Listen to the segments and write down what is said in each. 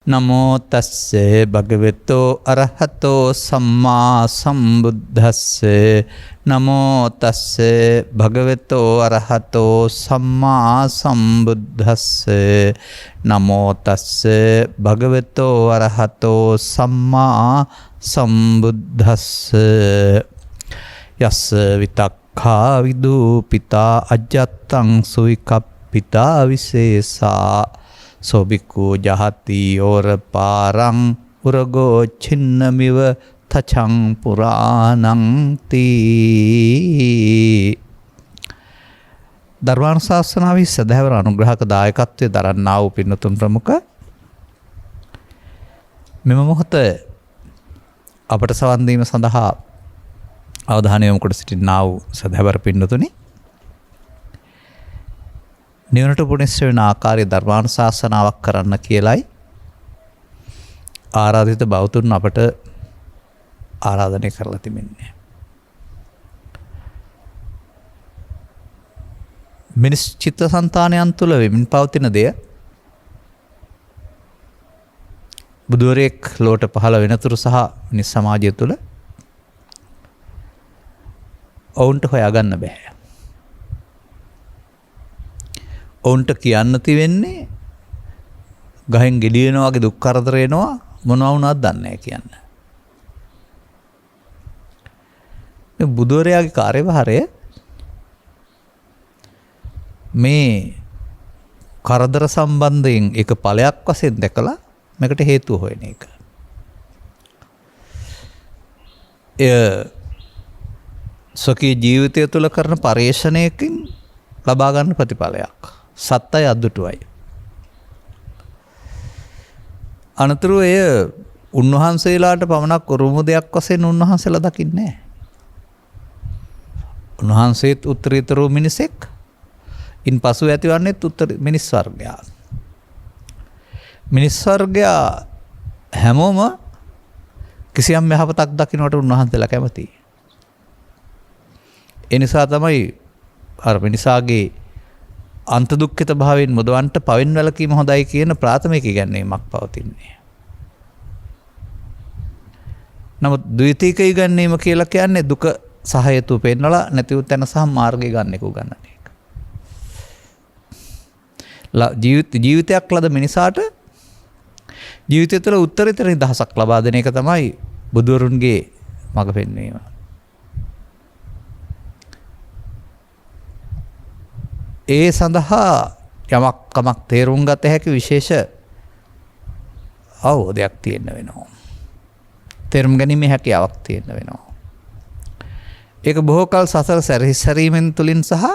නමෝ තස්සේ භගවතෝ අරහතෝ සම්මා සම්බුද්දස්සේ නමෝ තස්සේ භගවතෝ අරහතෝ සම්මා සම්බුද්දස්සේ නමෝ තස්සේ භගවතෝ අරහතෝ සම්මා සම්බුද්දස්සේ යස්ස විතක්ඛා විදූපිතා අජත්තං සුවිකප්පිතා විශේෂා සෝබිකෝ ජහති ඕර පාරං උරගෝ චින්නමිව තචං පුරාණං තී. ධර්මානුශාසනාවේ සදහැවර අනුග්‍රහක දායකත්වයේ දරන්නා වූ පින්නතුන් ප්‍රමුඛ මෙම මොහොත අපට සවන් දීම සඳහා අවධානය යොමු කොට සිටිනා වූ සදහැවර පින්නතුනි, නිවනට පුණ්‍යස්ස වෙන ආකාරයේ ධර්මානුශාසනාවක් කරන්න කියලයි ආරාධිත බෞතුන් අපට ආරාධනය කරලා තිබෙන්නේ. මිනිස් චිත්තසංතානයන් තුළ වෙමින් පවතින දෙය බුදුවරයෙක් ලෝට පහළ වෙනතුරු සහ මිනිස් සමාජය තුළ ඔවුන්ට හොයාගන්න බෑ. ඔවුන්ට කියන්න තිවෙන්නේ ගහෙන් ගෙඩියනවා වගේ දුක් කරදර එනවා, මොනවා වුණත් දන්නේ නැහැ කියන්න. මේ බුදුවරයාගේ කාර්යභාරය මේ කරදර සම්බන්ධයෙන් එක ඵලයක් වශයෙන් දැකලා මේකට හේතුව හොයන එක. ස්වකීය ජීවිතය තුළ කරන පරිශ්‍රණයකින් ලබා ගන්න ප්‍රතිඵලයක්. සත්තයි අද්දුටුවයි. අනතුරු එය උන්වහන්සේලාට පමණක් උරුම දෙයක් වශයෙන් උන්වහන්සේලා දකින්නේ නැහැ. උන්වහන්සේත් උත්තරීතර මිනිසෙක්, ඉන් පසු ඇතිවන්නේත් මිනිස් වර්ගයා. මිනිස් වර්ගයා හැමෝම කිසියම් යහපතක් දකින්නට උන්වහන්සේලා කැමතියි. ඒ නිසා තමයි අර මිනිසාගේ අන්ත දුක්ඛිත භාවයෙන් මුදවන්ට පවෙන් වැළකීම හොඳයි කියන ප්‍රාථමික ඉගැන්වීමක් පවතින්නේ. නමුත් ද්විතීක ඉගැන්වීම කියලා කියන්නේ දුක සහ හේතු පෙන්නලා නැතිව තැන සහ මාර්ගය ගන්න එක උගන්වන එක. ජීවිතයක් ලද මිනිසාට ජීවිතය තුළ උත්තරීතර නිදහසක් ලබා දෙන එක තමයි බුදුවරුන්ගේ මඟ පෙන්වීම. ඒ සඳහා යමක් කමක් තේරුම් ගත හැකි විශේෂ අවබෝධයක් තියෙන්න වෙනවා. තේරුම් ගැනීමේ හැකියාවක් තියෙන්න වෙනවා. ඒක බොහෝ කල සසර සැරීමෙන් තුලින් සහ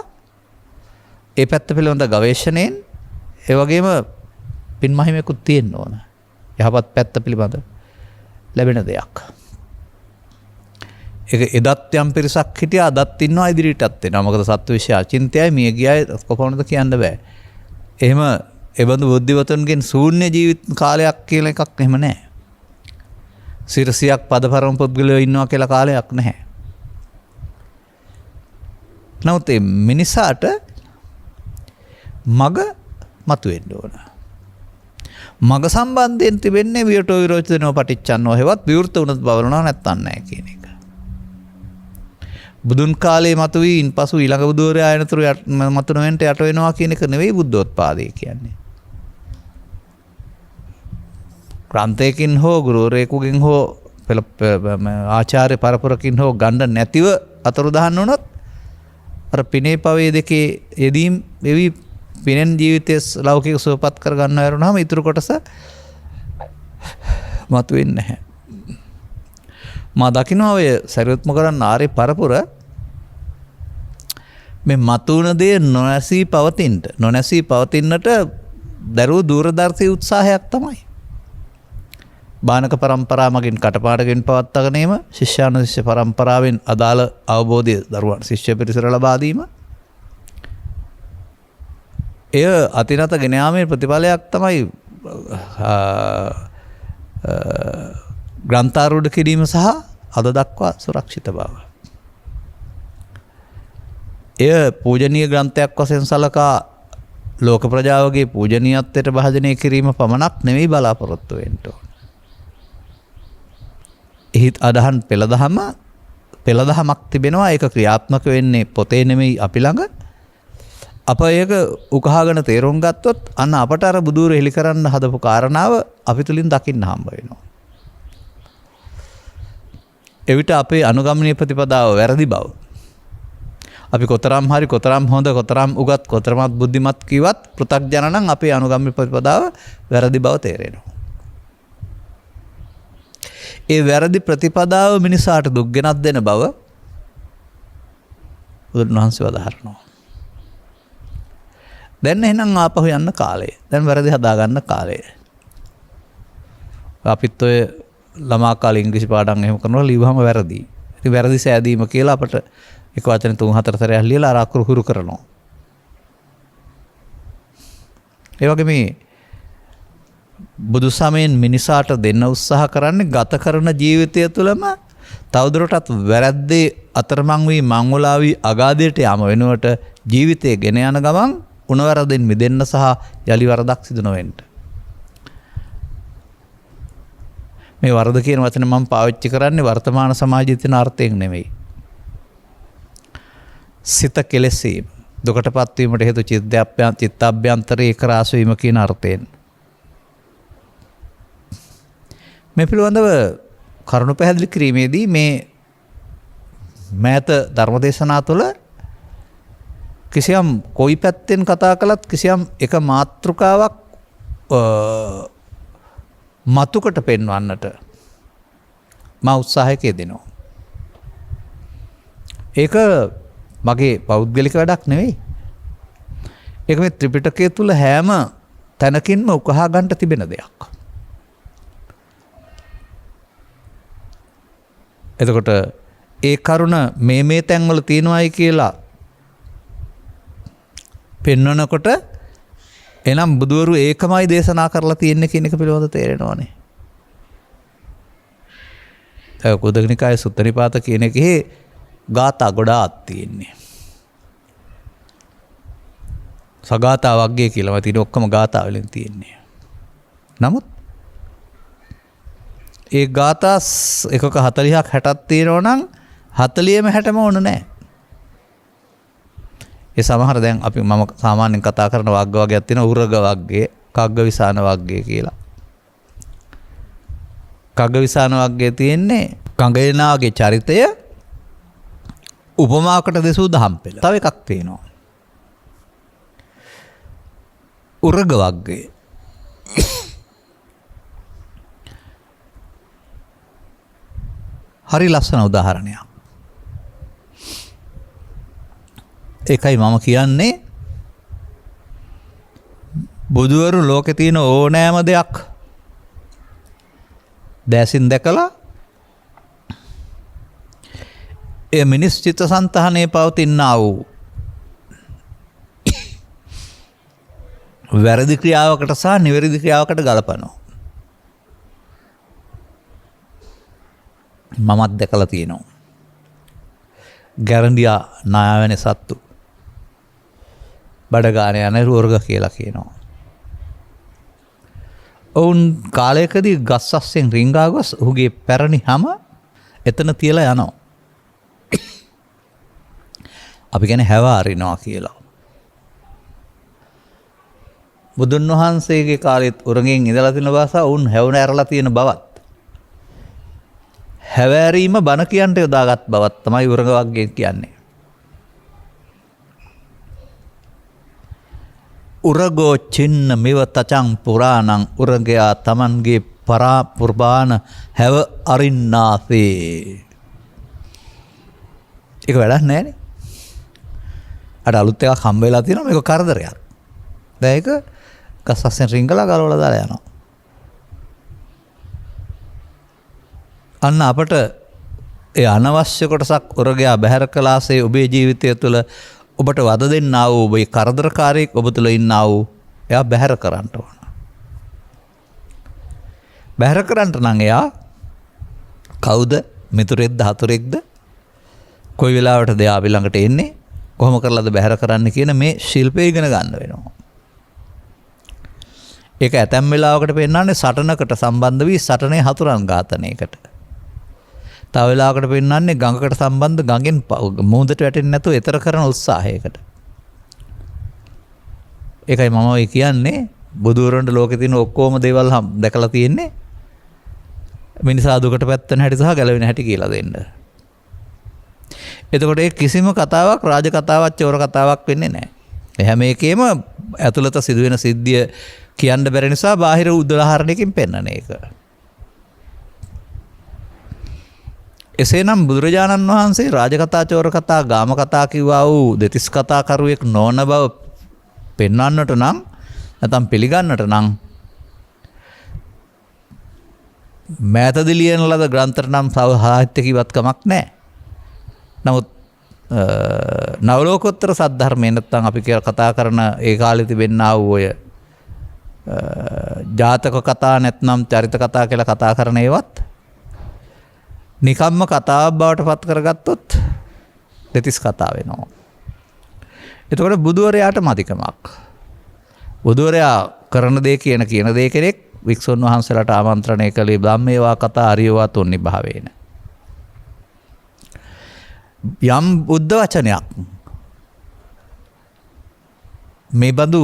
ඒ පැත්ත පිළිබඳ ගවේෂණයෙන් ඒ වගේම පින්මහිමකුත් තියෙන්න ඕන. යහපත් පැත්ත පිළිබඳ ලැබෙන දෙයක්. ඒක එදත් යම් පිරිසක් හිටියා, අදත් ඉන්නවා, ඉදිරියටත් එනවා. මොකද සත්ව විශ්ය අචින්තයයි, මිය ගියයි කොහොමද කියන්න බෑ. එහෙම එබඳු බුද්ධිවතුන්ගෙන් ශූන්‍ය ජීවිත කාලයක් කියලා එකක් එහෙම නැහැ. සිරසියක් පදපරම පුද්ගලයෝ ඉන්නවා කියලා කාලයක් නැහැ. නමුත් මේ මිනිසාට මග මතුවෙන්න ඕන. මග සම්බන්ධයෙන් තිබෙන්නේ වියටෝ විරෝචනෝ පටිච්චන්නෝ හේවත් විවෘත වුණත් බවරනවා නැත්තන් නැහැ කියන එක. බුදුන් කාලේ මතුවී ඉන්පසු ඊළඟ බුදුවරයා ආයනතුරු මතුවෙන්නට යට වෙනවා කියන එක නෙවෙයි බුද්ධෝත්පාදය කියන්නේ. ග්‍රන්ථයකින් හෝ ගුරුවරයෙකුගෙන් හෝ ආචාර්ය පරපුරකින් හෝ ගණ්ඩ නැතිව අතුරුදහන් වුණොත් අර පිනේ පවේ දෙකේ යෙදීම් එවි පිනෙන් ජීවිතය ලෞකික සුවපත් කර ගන්න වරුණාම ඉතුරු කොටස මතුවෙන්නේ නැහැ. මා දකිනවා ඔය සරියුත් මොගලන් ආර්ය පරපුර මේ මතුවන දේ නොනැසී පවතින්නට දරුව දූරදර්ශී උත්සාහයක් තමයි. බානක පරම්පරා මගින් කටපාඩමින් පවත්වාගෙනීම, ශිෂ්‍යානුශිෂ්‍ය පරම්පරාවෙන් අදාළ අවබෝධය දරුවන් ශිෂ්‍ය පිරිසට ලබා දීම, එය අතිනත ගෙන යාමේ ප්‍රතිඵලයක් තමයි ග්‍රන්ථාරූඪ කිරීම සහ අද දක්වා සුරක්ෂිත බව. එය පූජනීය ග්‍රන්ථයක් වශයෙන් සලකා ලෝක ප්‍රජාවගේ පූජනීයත්වයට භාජනය කිරීම පමණක් නෙවෙයි බලාපොරොත්තු වෙන්න ඕන. එහිත් අදහන් පෙළදහමක් තිබෙනවා. ඒක ක්‍රියාත්මක වෙන්නේ පොතේ නෙමෙයි අපි ළඟ. අප ඒක උකහාගෙන තේරුම් ගත්තොත් අන්න අපට අර බුදුර හෙලි කරන්න හදපු කාරණාව අපි තුලින් දකින්න හම්බ වෙනවා. එවිට අපේ අනුගමනීය ප්‍රතිපදාව වැරදි බව. අපි කොතරම් හරි කොතරම් හොඳ කොතරම් උගත් කොතරම්වත් බුද්ධිමත් කිව්වත් පෘථග්ජන නම් අපේ අනුගමනීය ප්‍රතිපදාව වැරදි බව තේරෙනවා. ඒ වැරදි ප්‍රතිපදාව මිනිසාට දුක් ගෙනත් දෙන බව බුදුන්වහන්සේ වදාහරනවා. දැන් එහෙනම් ආපහු යන්න කාලය. දැන් වැරදි හදාගන්න කාලය. අපිත් ඔය ළමා කාලේ ඉංග්‍රීසි පාඩම් එහෙම කරනවා ලියවහම වැරදි. ඉතින් වැරදි සෑදීම කියලා අපට එක වචන 3-4 සැරයක් ලියලා අර අකුරු හුරු කරනවා. ඒ වගේ මේ බුදු සමයෙන් මිනිසාට දෙන්න උත්සාහ කරන්නේ ගත කරන ජීවිතය තුළම තවදුරටත් වැරද්දේ අතරමං වී මංවලා වී අගාධයට යම වෙනුවට ජීවිතය ගෙන යන ගමන් උණවැරදෙන් මිදෙන්න සහ යලි වරදක් සිදු නොවෙන්න. මේ වරද කියන වචනේ මම පාවිච්චි කරන්නේ වර්තමාන සමාජයේ තියෙන අර්ථයෙන් නෙමෙයි. සිත කෙලෙසීම දුකටපත් වීමට හේතු චිත්තාභ්‍යන්තරේ ඒකරාශ වීම කියන අර්ථයෙන්. මේ පිළිබඳව කරුණු පැහැදිලි කිරීමේදී මේ මෑත ධර්මදේශනා තුළ කිසියම් කොයි පැත්තෙන් කතා කළත් කිසියම් එක මාතෘකාවක් මතුකට පෙන්වන්නට මා උත්සාහයක යෙදෙනවා. ඒක මගේ පෞද්ගලික වැඩක් නෙවෙයි. ඒක මේ ත්‍රිපිටකය තුල හැම තැනකින්ම උකහා ගන්න තිබෙන දෙයක්. එතකොට ඒ කරුණ මේ තැන්වල තියෙනවායි කියලා පෙන්වනකොට එනම් බුදුවරු ඒකමයි දේශනා කරලා තියෙන්නේ කියන එක පිළිබඳව තේරෙනවානේ. ඒ කුද්දකනිකායේ සුත්ත නිපාත කියන එකේ ගාථා ගොඩාක් තියෙන්නේ. සගාථා වග්ගය කියලාම තියෙන ඔක්කොම ගාථා වලින් තියෙන්නේ. නමුත් ඒ ගාථා එකක 40ක් 60ක් තියෙනවා නම් 40ෙම 60ම ඕන නැහැ. ඒ සමහර දැන් අපි මම සාමාන්‍යයෙන් කතා කරන වග්ග වර්ගයක් තියෙනවා උරග වග්ගය, කග්ගවිසාන වග්ගය කියලා. කග්ගවිසාන වග්ගයේ තියෙන්නේ කඟේනාගේ චරිතය උපමාකට දෙසූ දහම් පෙළ. තව එකක් තියෙනවා. උරග වග්ගය. හරි ලස්සන උදාහරණයක්. ඒකයි මම කියන්නේ බුදුවරු ලෝකේ තියෙන ඕනෑම දෙයක් දැසින් දැකලා ඒ මිනිස් චිත්තසංතානයේ පවතිනා වූ වැරදි ක්‍රියාවකට සහ නිවැරදි ක්‍රියාවකට ගලපනවා. මමත් දැකලා තියෙනවා. ගැරන්ඩියා නායවැනි සත්තු බඩගාන යන රුවර්ග කියලා කියනවා. ඔවුන් කාලයකදී ගස් අස්සෙන් රිංගා ගොස් ඔහුගේ පැරණි හැම එතන තියලා යනවා. අපි කියන්නේ හැව අරිනවා කියලා. බුදුන් වහන්සේගේ කාලෙත් උරගෙන් ඉඳලා තියෙන භාෂාව උන් හැවුන ඇරලා තියෙන බවත් හැවෑරීම බණ කියන්ට යොදාගත් බවත් තමයි උරග වග්ගය කියන්නේ. උරගෝ චින්න මෙව තචං පුරාණං උරගයා තමන්ගේ පරාපුර්බාන හැව අරින්නාසේ. ඒක වැඩක් නැහැනේ. අර අලුත් එකක් හම්බ වෙලා තියෙනවා මේක කරදරයක්. දැන් ඒක ගස් අස්සෙන් රිංගලා ගලවලා දාලා යනවා. අන්න අපට ඒ අනවශ්‍ය කොටසක් උරගයා බැහැර කළාසේ ඔබේ ජීවිතය තුළ ඔබට වද දෙන්නා වූ ඔබේ කරදරකාරයෙක් ඔබ තුළ ඉන්නා වූ එයා බැහැර කරන්න ඕන. බැහැර කරන්න නම් එයා කවුද? මිතුරෙක්ද හතුරෙක්ද? කොයි වෙලාවටද එයා අපි ළඟට එන්නේ? කොහොම කරලාද බැහැර කරන්න කියන මේ ශිල්පය ඉගෙන ගන්න වෙනවා. ඒක ඇතැම් වෙලාවකට පෙන්වන්නේ සටනකට සම්බන්ධ වී සටනේ හතුරන් ඝාතනයකට. තව වෙලාවකට පෙන්වන්නේ ගඟකට සම්බන්ධ ගඟෙන් මුහුදට වැටෙන්නේ නැතුව එතර කරන උත්සාහයකට. ඒකයි මම ඔය කියන්නේ බුදුරන්ට ලෝකේ තියෙන ඔක්කොම දේවල් දැකලා තියෙන්නේ මිනිසා දුකට පැත්තෙන හැටි සහ ගැලවෙන හැටි කියලා දෙන්න. එතකොට ඒ කිසිම කතාවක් රාජ කතාවක් චෝර කතාවක් වෙන්නේ නැහැ. හැම එකේම ඇතුළත සිදුවෙන සිද්ධිය කියන්න බැරි නිසා බාහිර උදාහරණයකින් පෙන්වන එක. එසේනම් බුදුරජාණන් වහන්සේ රාජ කතා චෝර කතා ගාම කතා කිව්වා වූ දෙතිස් කතා කරුවෙක් නොවන බව පෙන්වන්නට නම් නැත්නම් පිළිගන්නට නම් මෑතදී ලියන ලද ග්‍රන්ථර නම් සාහිත්‍ය කිව්වත් කමක් නැහැ. නමුත් නවලෝකෝත්තර සද්ධර්මයේ නැත්නම් අපි කතා කරන ඒ කාලේ තිබෙනා වූ ඔය ජාතක කතා නැත්නම් චරිත කතා කියලා කතා කරන ඒවත් නිකම්ම කතාවක් බවට පත් කරගත්තොත් දෙතිස් කතා වෙනවා. එතකොට බුදුවරයාට මතිකමක්. බුදුවරයා කරන දේ කියන දේ කෙනෙක් වික්ෂුන් වහන්සේලාට ආමන්ත්‍රණය කළේ බ්‍රාහ්මේවා කතා අරියවා තුන්නි භාවේන. යම් බුද්ධ වචනයක් මේ බඳු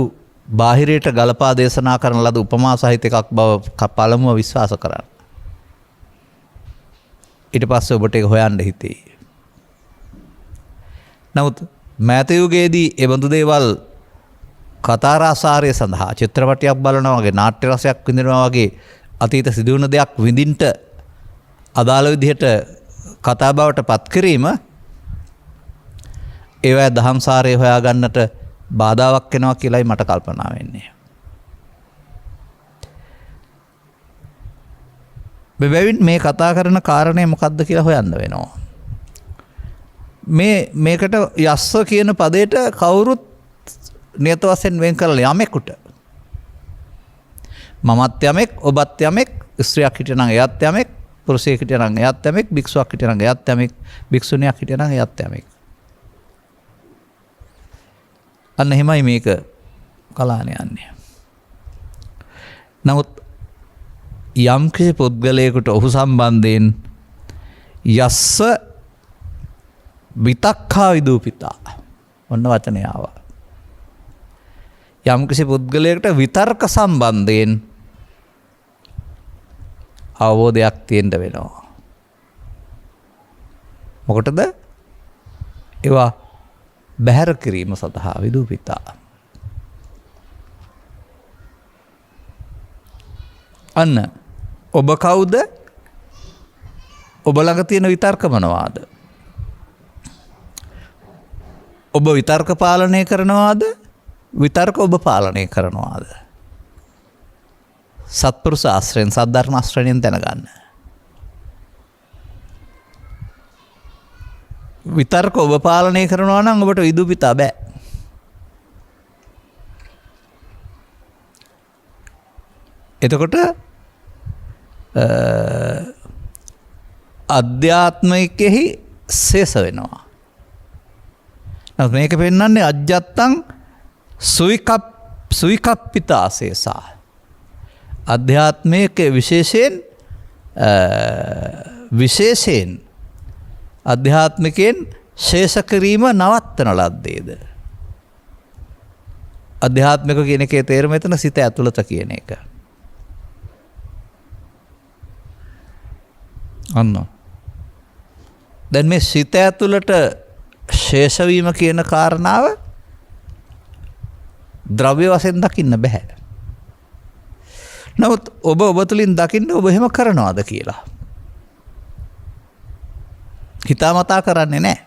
බාහිරයට ගලපා දේශනා කරන ලද උපමා සහිත එකක් බව පළමුව විශ්වාස කරන්න. ඊට පස්සේ ඔබට ඒක හොයන්න හිතේ. නමුත් මෑත යුගයේදී ඒ බඳු දේවල් කතා රසාරය සඳහා චිත්‍රපටයක් බලනවා වගේ නාට්‍ය රසයක් විඳිනවා වගේ අතීත සිදුවුන දෙයක් විඳින්නට අදාළ විදිහට කතා බවට පත් කිරීම ඒවැ දහම්සාරය හොයාගන්නට බාධාවක් වෙනවා කියලායි මට කල්පනා වෙන්නේ. බෙබැවින් මේ කතා කරන කාරණය මොකක්ද කියලා හොයන්න වෙනවා. මේකට යස්ස කියන පදයට කවුරුත් නියත වශයෙන් වෙන් කරලා යමෙකුට මමත් යමෙක් ඔබත් යමෙක් ස්ත්‍රියක් හිටියනම් එයත් යමෙක් පුරුෂයෙක් හිටියනම් එයත් යමෙක් භික්ෂුවක් හිටියනම් එයත් යමෙක් භික්ෂුණියක් හිටියනම් එයත් යමෙක්. අන්න එහෙමයි මේක කලාන යන්නේ. නමුත් යම් කිසි පුද්ගලයෙකුට ඔහු සම්බන්ධයෙන් යස්ස විතක්ඛා විදූපිතා ඔන්න වචනය ආවා. යම් කිසි පුද්ගලයෙකුට විතර්ක සම්බන්ධයෙන් අවබෝධයක් තියෙන්න වෙනවා. මොකටද? ඒවා බැහැර කිරීම සඳහා විදූපිතා. අන්න ඔබ කවුද? ඔබ ළඟ තියෙන විතර්ක මොනවාද? ඔබ විතර්ක පාලනය කරනවාද? විතර්ක ඔබ පාලනය කරනවාද? සත්පුරුෂ ආශ්‍රයෙන් සද්ධර්ම ආශ්‍රයෙන් දැනගන්න. විතර්ක ඔබ පාලනය කරනවා නම් ඔබට විදූපිතා බෑ. එතකොට අධ්‍යාත්මිකෙහි ශේෂ වෙනවා. මේක පෙන්වන්නේ අජ්ජත්තං සුවිකප්පිතා ශේෂා. අධ්‍යාත්මික විශේෂයෙන් අධ්‍යාත්මිකයෙන් ශේෂ කිරීම නවත්තන ලද්දේද. අධ්‍යාත්මික කියන එකේ තේරුම එතන සිත ඇතුළත කියන එක. අන්න. දැන් මේ සිත ඇතුළට ශේෂ වීම කියන කාරණාව ද්‍රව්‍ය වශයෙන් දකින්න බෑ. නමුත් ඔබ තුලින් දකින්න ඔබ එහෙම කරනවාද කියලා හිතාමතා කරන්නේ නැහැ.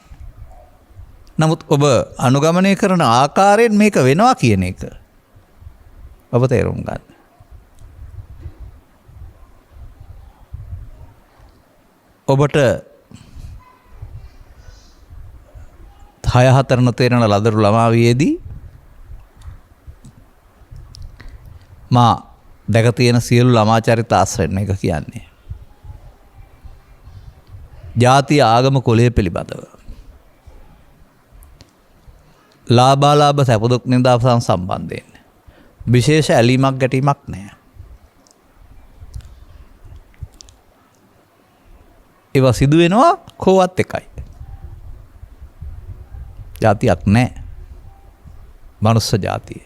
නමුත් ඔබ අනුගමනය කරන ආකාරයෙන් මේක වෙනවා කියන එක ඔබ තේරුම් ගන්න. ඔබට 6-4 නොතේරෙන ලදරු ළමාවියේදී මා දැක තියෙන සියලු ළමා චරිත ආශ්‍රයෙන් එක කියන්නේ. ජාතිය ආගම කුලය පිළිබඳව. ලාභාලාභ සැප දුක් නින්දා සම්බන්ධයෙන්. විශේෂ ඇලීමක් ගැටීමක් නැහැ. ඒවා සිදු වෙනවා කෝවත් එකයි. ජාතියක් නැහැ. මනුස්ස ජාතිය.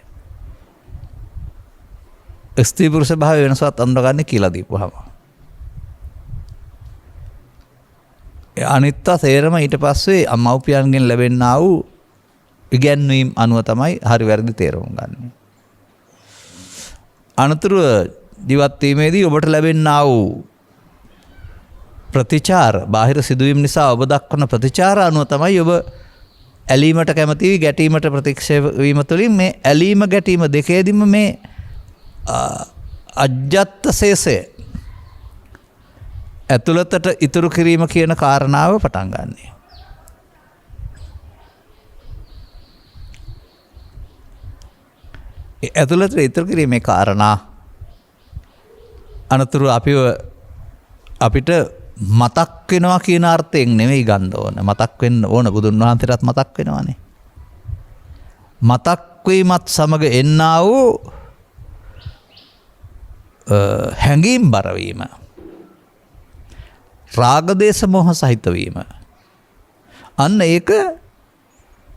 ස්ත්‍රී පුරුෂ භාවය වෙනසවත් අඳුරගන්නේ කියලා දීපුවාම. අනිත්තා සේරම ඊට පස්සේ මව්පියන්ගෙන් ලැබෙන්නා වූ ඉගැන්වීම් අනුව තමයි හරි වැරදි තේරුම් ගන්න. අනතුරුව ජීවත් වීමේදී ඔබට ලැබෙන්නා වූ ප්‍රතිචාර බාහිර සිදුවීම් නිසා ඔබ දක්වන ප්‍රතිචාර අනුව තමයි ඔබ ඇලීමට කැමති වී ගැටීමට ප්‍රතික්ෂේප වීම තුළින් මේ ඇලීම ගැටීම දෙකේදීම මේ අජ්ජත් ශේෂය ඇතුළතට ඉතුරු කිරීම කියන කාරණාව පටන් ගන්නෙ. ඇතුළතට ඉතුරු කිරීමේ කාරණා අනතුරු අපිට මතක් වෙනවා කියන අර්ථයෙන් නෙවෙයි ගන්න ඕන. මතක් වෙන්න ඕන බුදුන් වහන්සේටත් මතක් වෙනවානේ. මතක් වීමත් සමග එන්නා වූ හැඟීම් බරවීම, රාගදේශ මොහ සහිත වීම, අන්න ඒක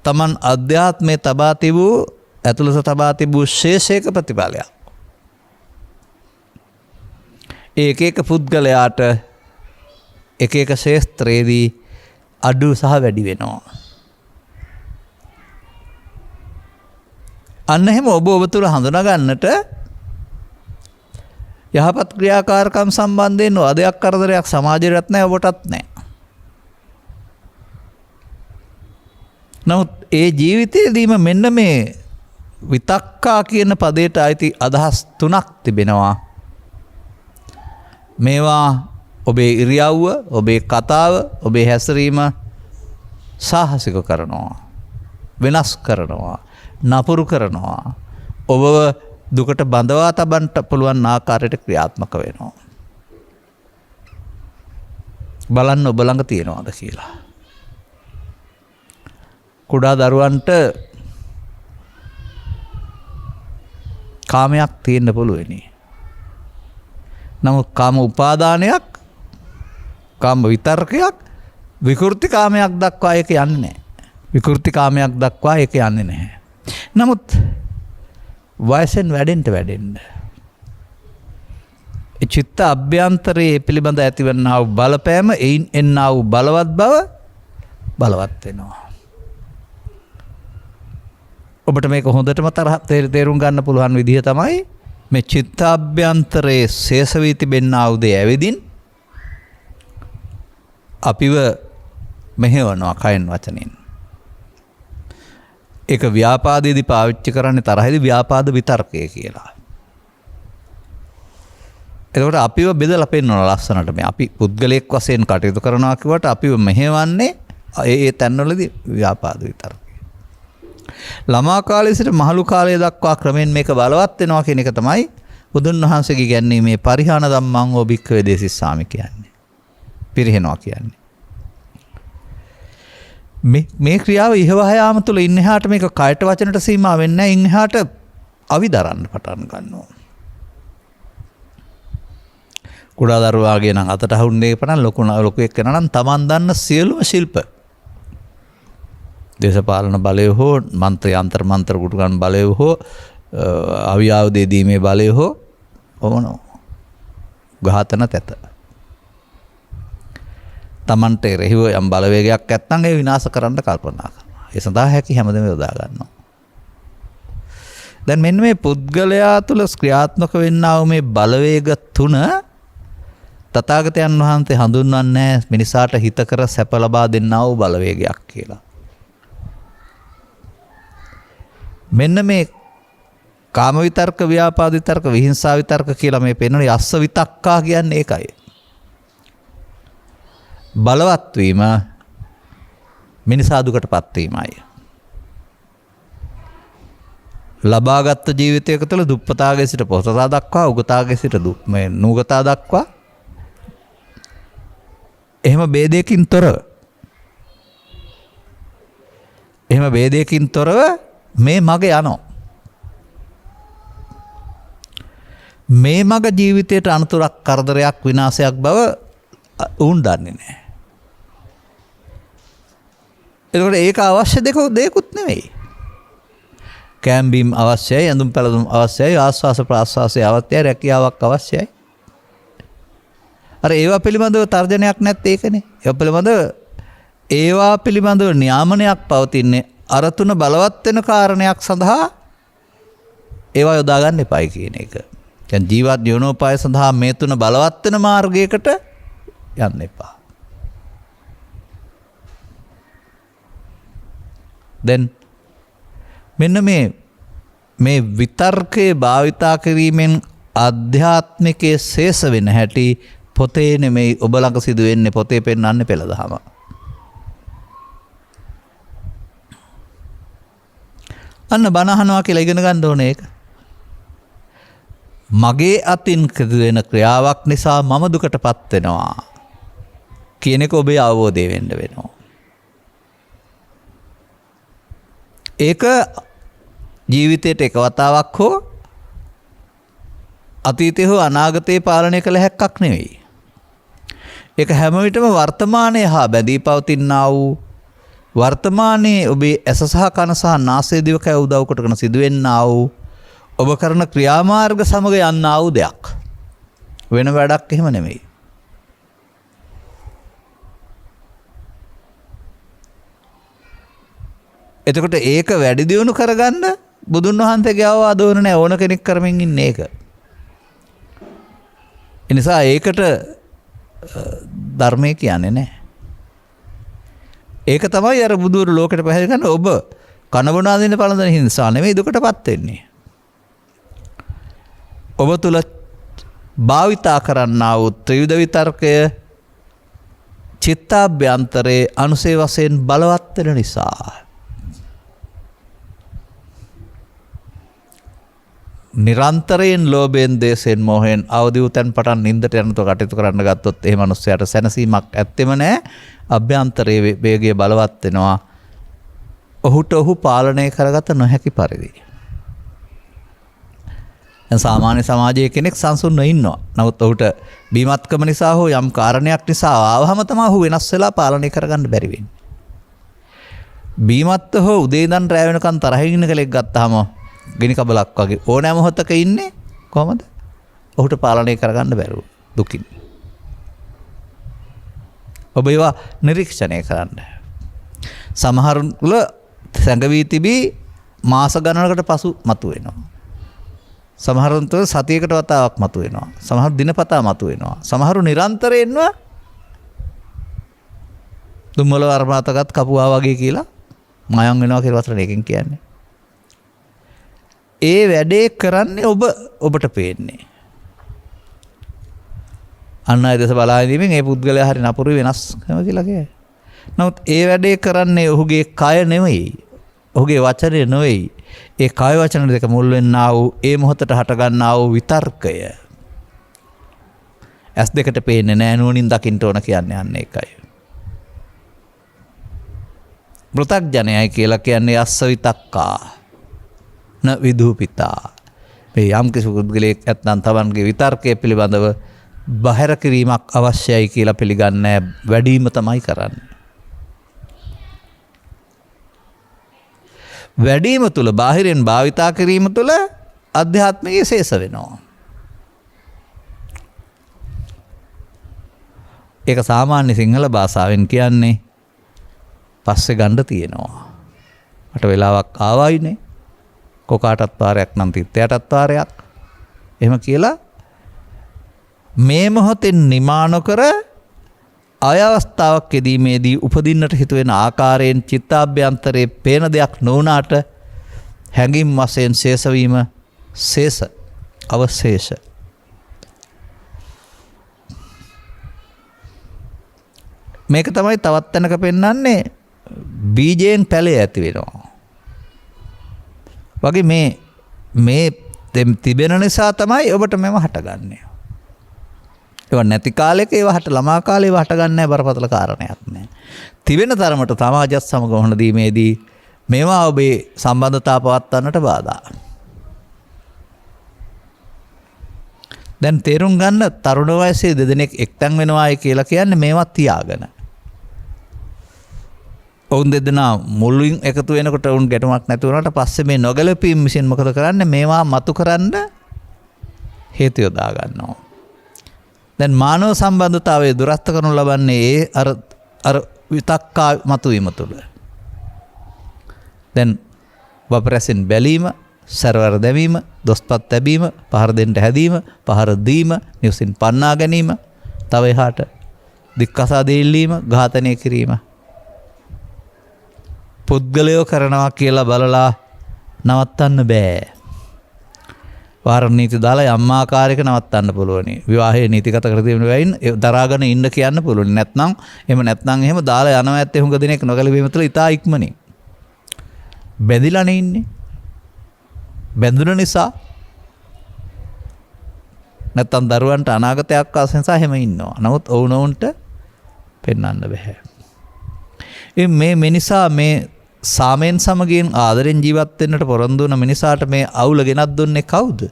තමන් අධ්‍යාත්මයේ තබා තිබූ ඇතුළත තබා තිබූ ශේෂයක ප්‍රතිඵලයක්. ඒක එක පුද්ගලයාට එක එක ශේස්ත්‍රයේදී අඩු සහ වැඩි වෙනවා. අන්න එහෙම ඔබ තුළ හඳුනා ගන්නට යහපත් ක්‍රියාකාරකම් සම්බන්ධයෙන් වදයක් කරදරයක් සමාජයටත් නැහැ, ඔබටත් නැහැ. නමුත් ඒ ජීවිතයේදීම මෙන්න මේ විතක්කා කියන පදයට අයිති අදහස් 3ක් තිබෙනවා. මේවා ඔබේ ඉරියව්ව, ඔබේ කතාව, ඔබේ හැසිරීම සාහසික කරනවා, වෙනස් කරනවා, නපුරු කරනවා, ඔබව දුකට බඳවා තබන්නට පුළුවන් ආකාරයට ක්‍රියාත්මක වෙනවා. බලන්න ඔබ ළඟ තියනවාද කියලා. කුඩා දරුවන්ට කාමයක් තියෙන්න පුළුවනි. නමුත් කාම උපාදානයක්, කාම විතර්කයක් විකෘති කාමයක් දක්වා ඒක යන්නේ නැහැ. විකෘති කාමයක් දක්වා ඒක යන්නේ නැහැ. නමුත් වයසෙන් වැඩෙන්න චිත්ත අභ්‍යන්තරයේ පිළිබඳ ඇතිවන්නා වූ බලපෑම, එයින් එන්නා වූ බලවත් බව බලවත් වෙනවා. ඔබට මේක හොඳටම තේරුම් ගන්න පුළුවන් විදිහ තමයි මේ චිත්ත අභ්‍යන්තරයේ ශේෂ වී තිබෙන්නා වූ දේ ඇවිදින් අපිව මෙහෙවනවා කයෙන් වචනෙන්. ඒක ව්‍යාපාදයේදී පාවිච්චි කරන්නේ තරහේදී ව්‍යාපාද විතර්කය කියලා. එතකොට අපිව බෙදලා පෙන්නනවා ලස්සනට. මේ අපි පුද්ගලයෙක් වශයෙන් කටයුතු කරනවා කියවට අපිව මෙහෙවන්නේ ඒ තැන්වලදී ව්‍යාපාද විතර්කය. ළමා කාලයේ සිට මහලු කාලය දක්වා ක්‍රමෙන් මේක බලවත් වෙනවා කියන එක තමයි බුදුන් වහන්සේගේ ගැන්වීමේ පරිහාන ධම්මං ඕ භික්ඛවේ දේසිස්සාමි කියන්නේ. පිරිහෙනවා කියන්නේ. මේ ක්‍රියාව ඉහවහ යාම තුළ ඉන්නහාට මේක කයට වචනට සීමා වෙන්නේ නැහැ. ඉන්නහාට අවිදරන්න පටන් ගන්නවා. කුඩා දරුවාගේ නම් අතට හුන්නේ පණ ලොකු එක්කෙනා නම් Taman දන්න සියලුම ශිල්ප, දේශපාලන බලය හෝ මන්ත්‍ර යන්ත්‍ර මන්ත්‍ර කුටුකන් බලය හෝ අවියාවදේ දීමේ බලය හෝ ඕනෝ ඝාතන තැත තමන්ට එරෙහිව යම් බලවේගයක් ඇත්නම් ඒ විනාශ කරන්න කල්පනා කරනවා. ඒ සඳහා හැකි හැමදේම යොදා ගන්නවා. දැන් මෙන්න මේ පුද්ගලයා තුළ ක්‍රියාත්මක වෙන්නා වූ මේ බලවේග 3 තථාගතයන් වහන්සේ හඳුන්වන්නේ මිනිසාට හිතකර සැප ලබා දෙන්නා වූ බලවේගයක් කියලා. මෙන්න මේ කාම විතර්ක, ව්‍යාපාද විතර්ක, විහිංසා විතර්ක කියලා මේ පෙන්වන්නේ අස්ස විතක්කා කියන්නේ ඒකයි. බලවත් වීම මිනිසා දුකටපත් වීමයි. ලබාගත් ජීවිතයක තුළ දුප්පතාගේ සිට පොහොසතා දක්වා, උගතාගේ සිට නූගතා දක්වා එහෙම භේදයකින් තොරව මේ මග යනවා. මේ මග ජීවිතයට අනතුරක් කරදරයක් විනාශයක් බව උන් දන්නේ නැහැ. එතකොට ඒක අවශ්‍ය දෙයක්ුත් නෙවෙයි. කැම්බීම් අවශ්‍යයි, ඇඳුම් පැළඳුම් අවශ්‍යයි, ආස්වාස ප්‍රාස්වාසය අවශ්‍යයි, රැකියාවක් අවශ්‍යයි. අර ඒවා පිළිබඳව තර්ජනයක් නැත්තේ ඒකනේ. ඒවා පිළිබඳව නියාමනයක් පවතින්නේ අර තුන බලවත් වෙන කාරණයක් සඳහා ඒවා යොදා ගන්න එපායි කියන එක. දැන් ජීවත් ජීවනෝපාය සඳහා මේ තුන බලවත් වෙන මාර්ගයකට යන්න එපා. දැන් මෙන්න මේ විතර්කයේ භාවිතා කිරීමෙන් ආධ්‍යාත්මිකයේ ශේෂ වෙන හැටි පොතේ නෙමෙයි ඔබ ළඟ සිදු වෙන්නේ, පොතේ පෙන්වන්නේ පෙළදහම. අන්න බණ අහනවා කියලා ඉගෙන ගන්න ඕනේ ඒක. මගේ අතින් සිදුවෙන ක්‍රියාවක් නිසා මම දුකටපත් වෙනවා කියන එක ඔබේ අවබෝධය වෙන්න වෙනවා. ඒක ජීවිතයට එක වතාවක් හෝ අතීතයේ හෝ අනාගතයේ පාලනය කළ හැක්කක් නෙවෙයි. ඒක හැම විටම වර්තමානයේ හා බැඳී පවතිනා වූ වර්තමානයේ ඔබේ ඇස සහ කන සහ නාසය දිවකය උදව් කොටගෙන සිදුවෙන්නා වූ ඔබ කරන ක්‍රියාමාර්ග සමග යන්නා වූ දෙයක්. වෙන වැඩක් එහෙම නෙමෙයි. එතකොට ඒක වැඩි දියුණු කරගන්න බුදුන් වහන්සේගේ අවවාද ඕන නැහැ, ඕන කෙනෙක් කරමින් ඉන්නේ ඒක. ඒ නිසා ඒකට ධර්මය කියන්නේ නැහැ. ඒක තමයි අර බුදුරු ලෝකෙට පැහැදිලි කරන ඔබ කන බොන අදින පළඳන හිංසා නෙමෙයි දුකටපත් වෙන්නේ. ඔබ තුල භාවිතා කරන්නා වූ ත්‍රිවිධ විතර්කය චිත්තාභ්‍යන්තරයේ අනුසේ වශයෙන් බලවත් වෙන නිසා. නිරන්තරයෙන් ලෝභයෙන් දේශයෙන් මොහෙන් අවදි වූ තැන් පටන් නින්දට යනතෝ කටයුතු කරන්න ගත්තොත් එහෙම මිනිස්සයාට සැනසීමක් ඇත්තෙම නැහැ. අභ්‍යන්තරයේ වේගය බලවත් වෙනවා. ඔහු පාලනය කරගත නොහැකි පරිදි. දැන් සාමාන්‍ය සමාජයේ කෙනෙක් සංසුන්ව ඉන්නවා. නමුත් ඔහුට බීමත්කම නිසා හෝ යම් කාරණයක් නිසා ආවහම තමයි ඔහු වෙනස් වෙලා පාලනය කරගන්න බැරි වෙන්නේ. බීමත්ව හෝ උදේ ඉඳන් රැ වෙනකන් තරහින් ඉන්න කෙනෙක් ගත්තාම ගිනි කබලක් වගේ ඕනෑම මොහොතක ඉන්නේ කොහමද? ඔහුට පාලනය කරගන්න බැරුව දුකින්. ඔබ ඒවා නිරීක්ෂණය කරන්න. සමහරුල සැඟවී තිබී මාස ගණනකට පසු මතුවෙනවා. සමහරුන් තුළ සතියකට වතාවක් මතුවෙනවා. සමහරු දිනපතා මතුවෙනවා. සමහරු නිරන්තරයෙන්ම දුම්වල වර්මාතකත් කපුවා වගේ කියලා මයන් වෙනවා කියලා වතර එකෙන් කියන්නේ. ඒ වැඩේ කරන්නේ ඔබට පේන්නේ. අන්න අය දෙස බලා ඉඳීමෙන් ඒ පුද්ගලයා හරි නපුරු වෙනස් කරනවා කියලා කියයි. නමුත් ඒ වැඩේ කරන්නේ ඔහුගේ කය නෙවෙයි. ඔහුගේ වචනේ නෙවෙයි. ඒ කය වචන දෙක මුල් වෙන්නා වූ ඒ මොහොතට හට ගන්නා වූ විතර්කය. ඇස් දෙකට පේන්නේ නැහැ, නුවණින් දකින්න ඕන කියන්නේ අන්න ඒකයි. මෘතග්ජනයයි කියලා කියන්නේ අස්ස විතක්කා න විදූපිතා. මේ යම් කිසි පුද්ගලයෙක් නැත්නම් තමන්ගේ විතර්කයේ පිළිබඳව බහැර කිරීමක් අවශ්‍යයි කියලා පිළිගන්නේ වැඩිම තමයි කරන්නේ. වැඩිම තුල බාහිරින් භාවිතා කිරීම තුල අධ්‍යාත්මිකයේ ශේෂ වෙනවා. ඒක සාමාන්‍ය සිංහල භාෂාවෙන් කියන්නේ පස්සේ ගන්න තියෙනවා. මට වෙලාවක් ආවයිනේ. කොකාටත් වාරයක් නම් තිත්තයටත් වාරයක්. එහෙම කියලා මේ මොහොතෙන් නිමා නොකර ආය අවස්ථාවක් යෙදීමේදී උපදින්නට හිතුවෙන ආකාරයෙන් චිත්තාභ්‍යන්තරයේ පේන දෙයක් නොවුනාට හැඟීම් වශයෙන් ශේෂවීම ශේෂ අවශේෂ. මේක තමයි තවත් තැනක පෙන්වන්නේ බීජයෙන් පැලය ඇති වෙනවා. වගේ මේ තිබෙන නිසා තමයි ඔබට මෙව හටගන්නේ. ඒව නැති කාලෙක ඒව හට ළමා කාලේ ඒව හටගන්නේ බරපතල කාරණයක් නෑ. තිබෙන තරමට සමාජයත් සමග වහන දීමේදී මේවා ඔබේ සම්බන්ධතා පවත්වන්නට බාධා. දැන් තේරුම් ගන්න තරුණ වයසේ දෙදෙනෙක් එක්තැන් වෙනවායි කියලා කියන්නේ මේවා තියාගෙන. ඔවුන් දෙදෙනා මුලින් එකතු වෙනකොට ඔවුන් ගැටුමක් නැති වුණාට පස්සේ මේ නොගැලපීම් විසින් මොකද කරන්නේ? මේවා මතු කරන්න හේතු යොදා ගන්නවා. දැන් මානව සම්බන්ධතාවයේ දුරස්ත කරනු ලබන්නේ ඒ අර විතක්කා මතුවීම තුළ. දැන් වපරැසින් බැලීම, සරවර දැමීම, දොස්පත් තැබීම, පහර දෙන්න හැදීම, පහර දීම, නිවසින් පන්නා ගැනීම, තව එහාට දික්කසා දෙල්ලීම, ඝාතනය කිරීම. පුද්ගලයෝ කරනවා කියලා බලලා නවත්තන්න බෑ. වාරණ නීති දාලා යම් ආකාරයක නවත්තන්න පුළුවනි. විවාහයේ නීතිගත කර තිබෙන වෙයින් දරාගෙන ඉන්න කියන්න පුළුවන්. නැත්නම් එහෙම දාලා යනවා ඇත්තේ හුඟ දිනෙක නොගැලපීම තුළ ඉතා ඉක්මනින්. බැඳිලානේ ඉන්නේ. බැඳුන නිසා නැත්තම් දරුවන්ට අනාගතයක් ආස නිසා එහෙම ඉන්නවා. නමුත් ඔවුනොවුන්ට පෙන්වන්න බෑ. මේ මිනිසා මේ සාමයෙන් සමගින් ආදරෙන් ජීවත් වෙන්නට පොරොන්දු වුණ මිනිසාට මේ අවුල ගෙනත් දුන්නේ කවුද?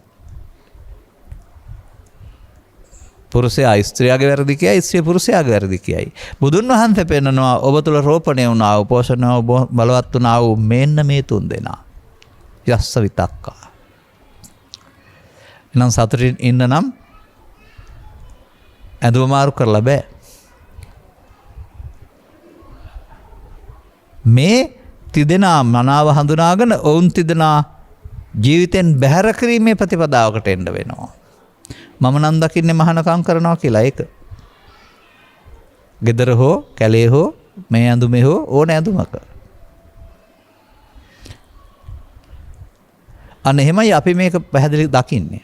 පුරුෂයා ස්ත්‍රියගේ වැරදි කියයි, ස්ත්‍රිය පුරුෂයාගේ වැරදි කියයි. බුදුන් වහන්සේ පෙන්නනවා ඔබ තුළ රෝපණය වුණා වූ, පෝෂණය බලවත් වුණා වූ මෙන්න මේ තුන් දෙනා. යස්ස විතක්කා. එනම් සතුටින් ඉන්න නම් ඇඳුම මාරු කරලා බෑ. මේ තිදෙනා මනාව හඳුනාගෙන ඔවුන් තිදෙනා ජීවිතෙන් බැහැර කිරීමේ ප්‍රතිපදාවකට එන්න වෙනවා. මම නම් දකින්නේ මහානකම් කරනවා කියලා ඒක. ගෙදර හෝ කැලේ හෝ මේ ඇඳුමේ හෝ ඕන ඇඳුමක. අන්න එහෙමයි අපි මේක පැහැදිලි දකින්නේ.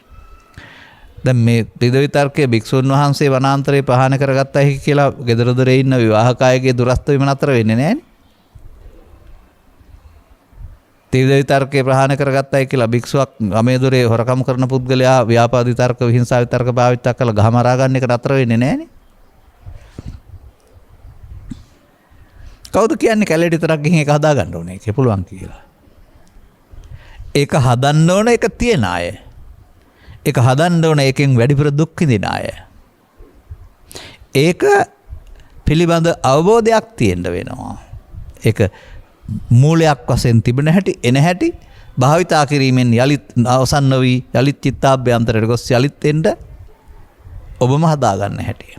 දැන් මේ ත්‍රිවිධ විතර්කයේ භික්ෂුන් වහන්සේ වනාන්තරේ පහන කරගත්තයි කියලා ගෙදර දොරේ ඉන්න විවාහකයගේ දුරස්ත වීම නතර වෙන්නේ නැහැනේ. ත්‍රිවිධ විතර්කයේ ප්‍රහාණය කරගත්තයි කියලා භික්ෂුවක් ගමේ දොරේ හොරකම් කරන පුද්ගලයා ව්‍යාපාද විතර්ක, විහිංසා විතර්ක භාවිත කරලා ගහ මරා ගන්න එක නතර වෙන්නේ නැහැනේ. කවුද කියන්නේ කැලේට විතරක් ගිහින් ඒක හදා ගන්න ඕනේ ඒක පුළුවන් කියලා. ඒක හදන්න ඕන ඒක තියන අය. ඒක හදන්න ඕන එකෙන් වැඩිපුර දුක් විඳින අය. ඒක පිළිබඳ අවබෝධයක් තියෙන්න වෙනවා. ඒක මූලයක් වශයෙන් තිබෙන හැටි එන හැටි භාවිතා කිරීමෙන් යලිත් අවසන් නොවි යලිත් චිත්තාභ්‍යන්තරයට ගොස් යලිත් එන්න ඔබම හදා ගන්න හැටි.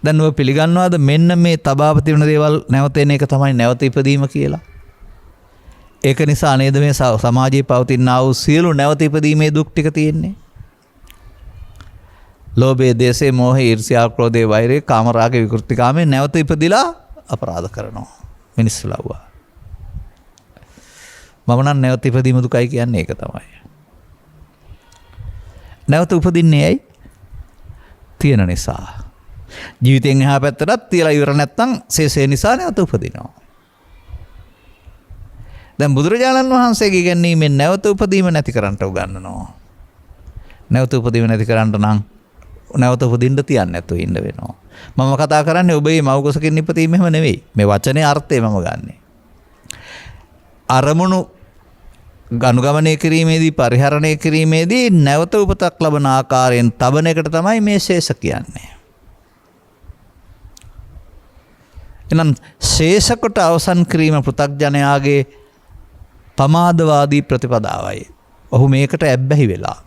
දැන් ඔබ පිළිගන්නවාද මෙන්න මේ තබාපති වෙන දේවල් නැවත එන එක තමයි නැවත ඉපදීම කියලා? ඒක නිසා නේද මේ සමාජයේ පවතිනා වූ සියලු නැවත ඉපදීමේ දුක් ටික තියෙන්නේ? ලෝභය, දේශය, මෝහය, ඊර්ෂ්‍යා, ක්‍රෝධය, වෛරය, කාමරාගය, විකෘතිකාමයේ නැවත ඉපදිලා අපරාධ කරනවා. මිනිස්සු ලව්වා. මම නම් නැවත ඉපදීම දුකයි කියන්නේ ඒක තමයි. නැවත උපදින්නේ ඇයි? තියෙන නිසා. ජීවිතෙන් එහා පැත්තටත් තියලා ඉවර නැත්තම් සේසේ නිසා නැවත උපදිනවා. දැන් බුදුරජාණන් වහන්සේගේ ඉගැන්වීමෙන් නැවත උපදීම නැති කරන්නට උගන්වනවා. නැවත උපදීම නැති කරන්න නම් නැවත උපදින්න තියන්නේ නැතුව ඉන්න වෙනවා. මම කතා කරන්නේ ඔබේ මව්කුසකින් ඉපදීම එහෙම නෙවෙයි. මේ වචනේ අර්ථය මම ගන්නෙ. අරමුණු ගනුගමනය කිරීමේදී පරිහරණය කිරීමේදී නැවත උපතක් ලබන ආකාරයෙන් තබන එකට තමයි මේ ශේෂ කියන්නේ. එනම් ශේෂ කොට අවසන් කිරීම පෘථග්ජනයාගේ පමාදවාදී ප්‍රතිපදාවයි. ඔහු මේකට ඇබ්බැහි වෙලා.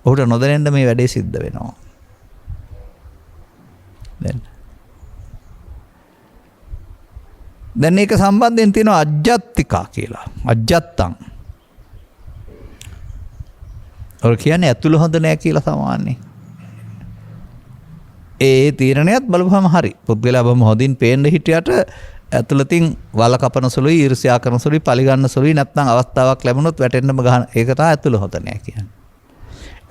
ඔහුට නොදැනෙන්න මේ වැඩේ සිද්ධ වෙනවා. දැන් ඒක සම්බන්ධයෙන් තියෙනවා අජ්ජත්තිකා කියලා. අජ්ජත්තං. ඔර කියන්නේ ඇතුළ හොඳ නෑ කියලා සමාන්නේ. ඒ තීරණයත් බලපුවම හරි. පුද්ගලයා බොහොම හොඳින් පේන්න හිටියට ඇතුළතින් වල කපන සුළුයි, ඊර්ෂ්‍යා කරන සුළුයි, පරිගන්න සුළුයි නැත්නම් අවස්ථාවක් ලැබුණොත් වැටෙන්නම ගහන. ඒක තමයි ඇතුළ හොඳ නෑ කියන්නේ.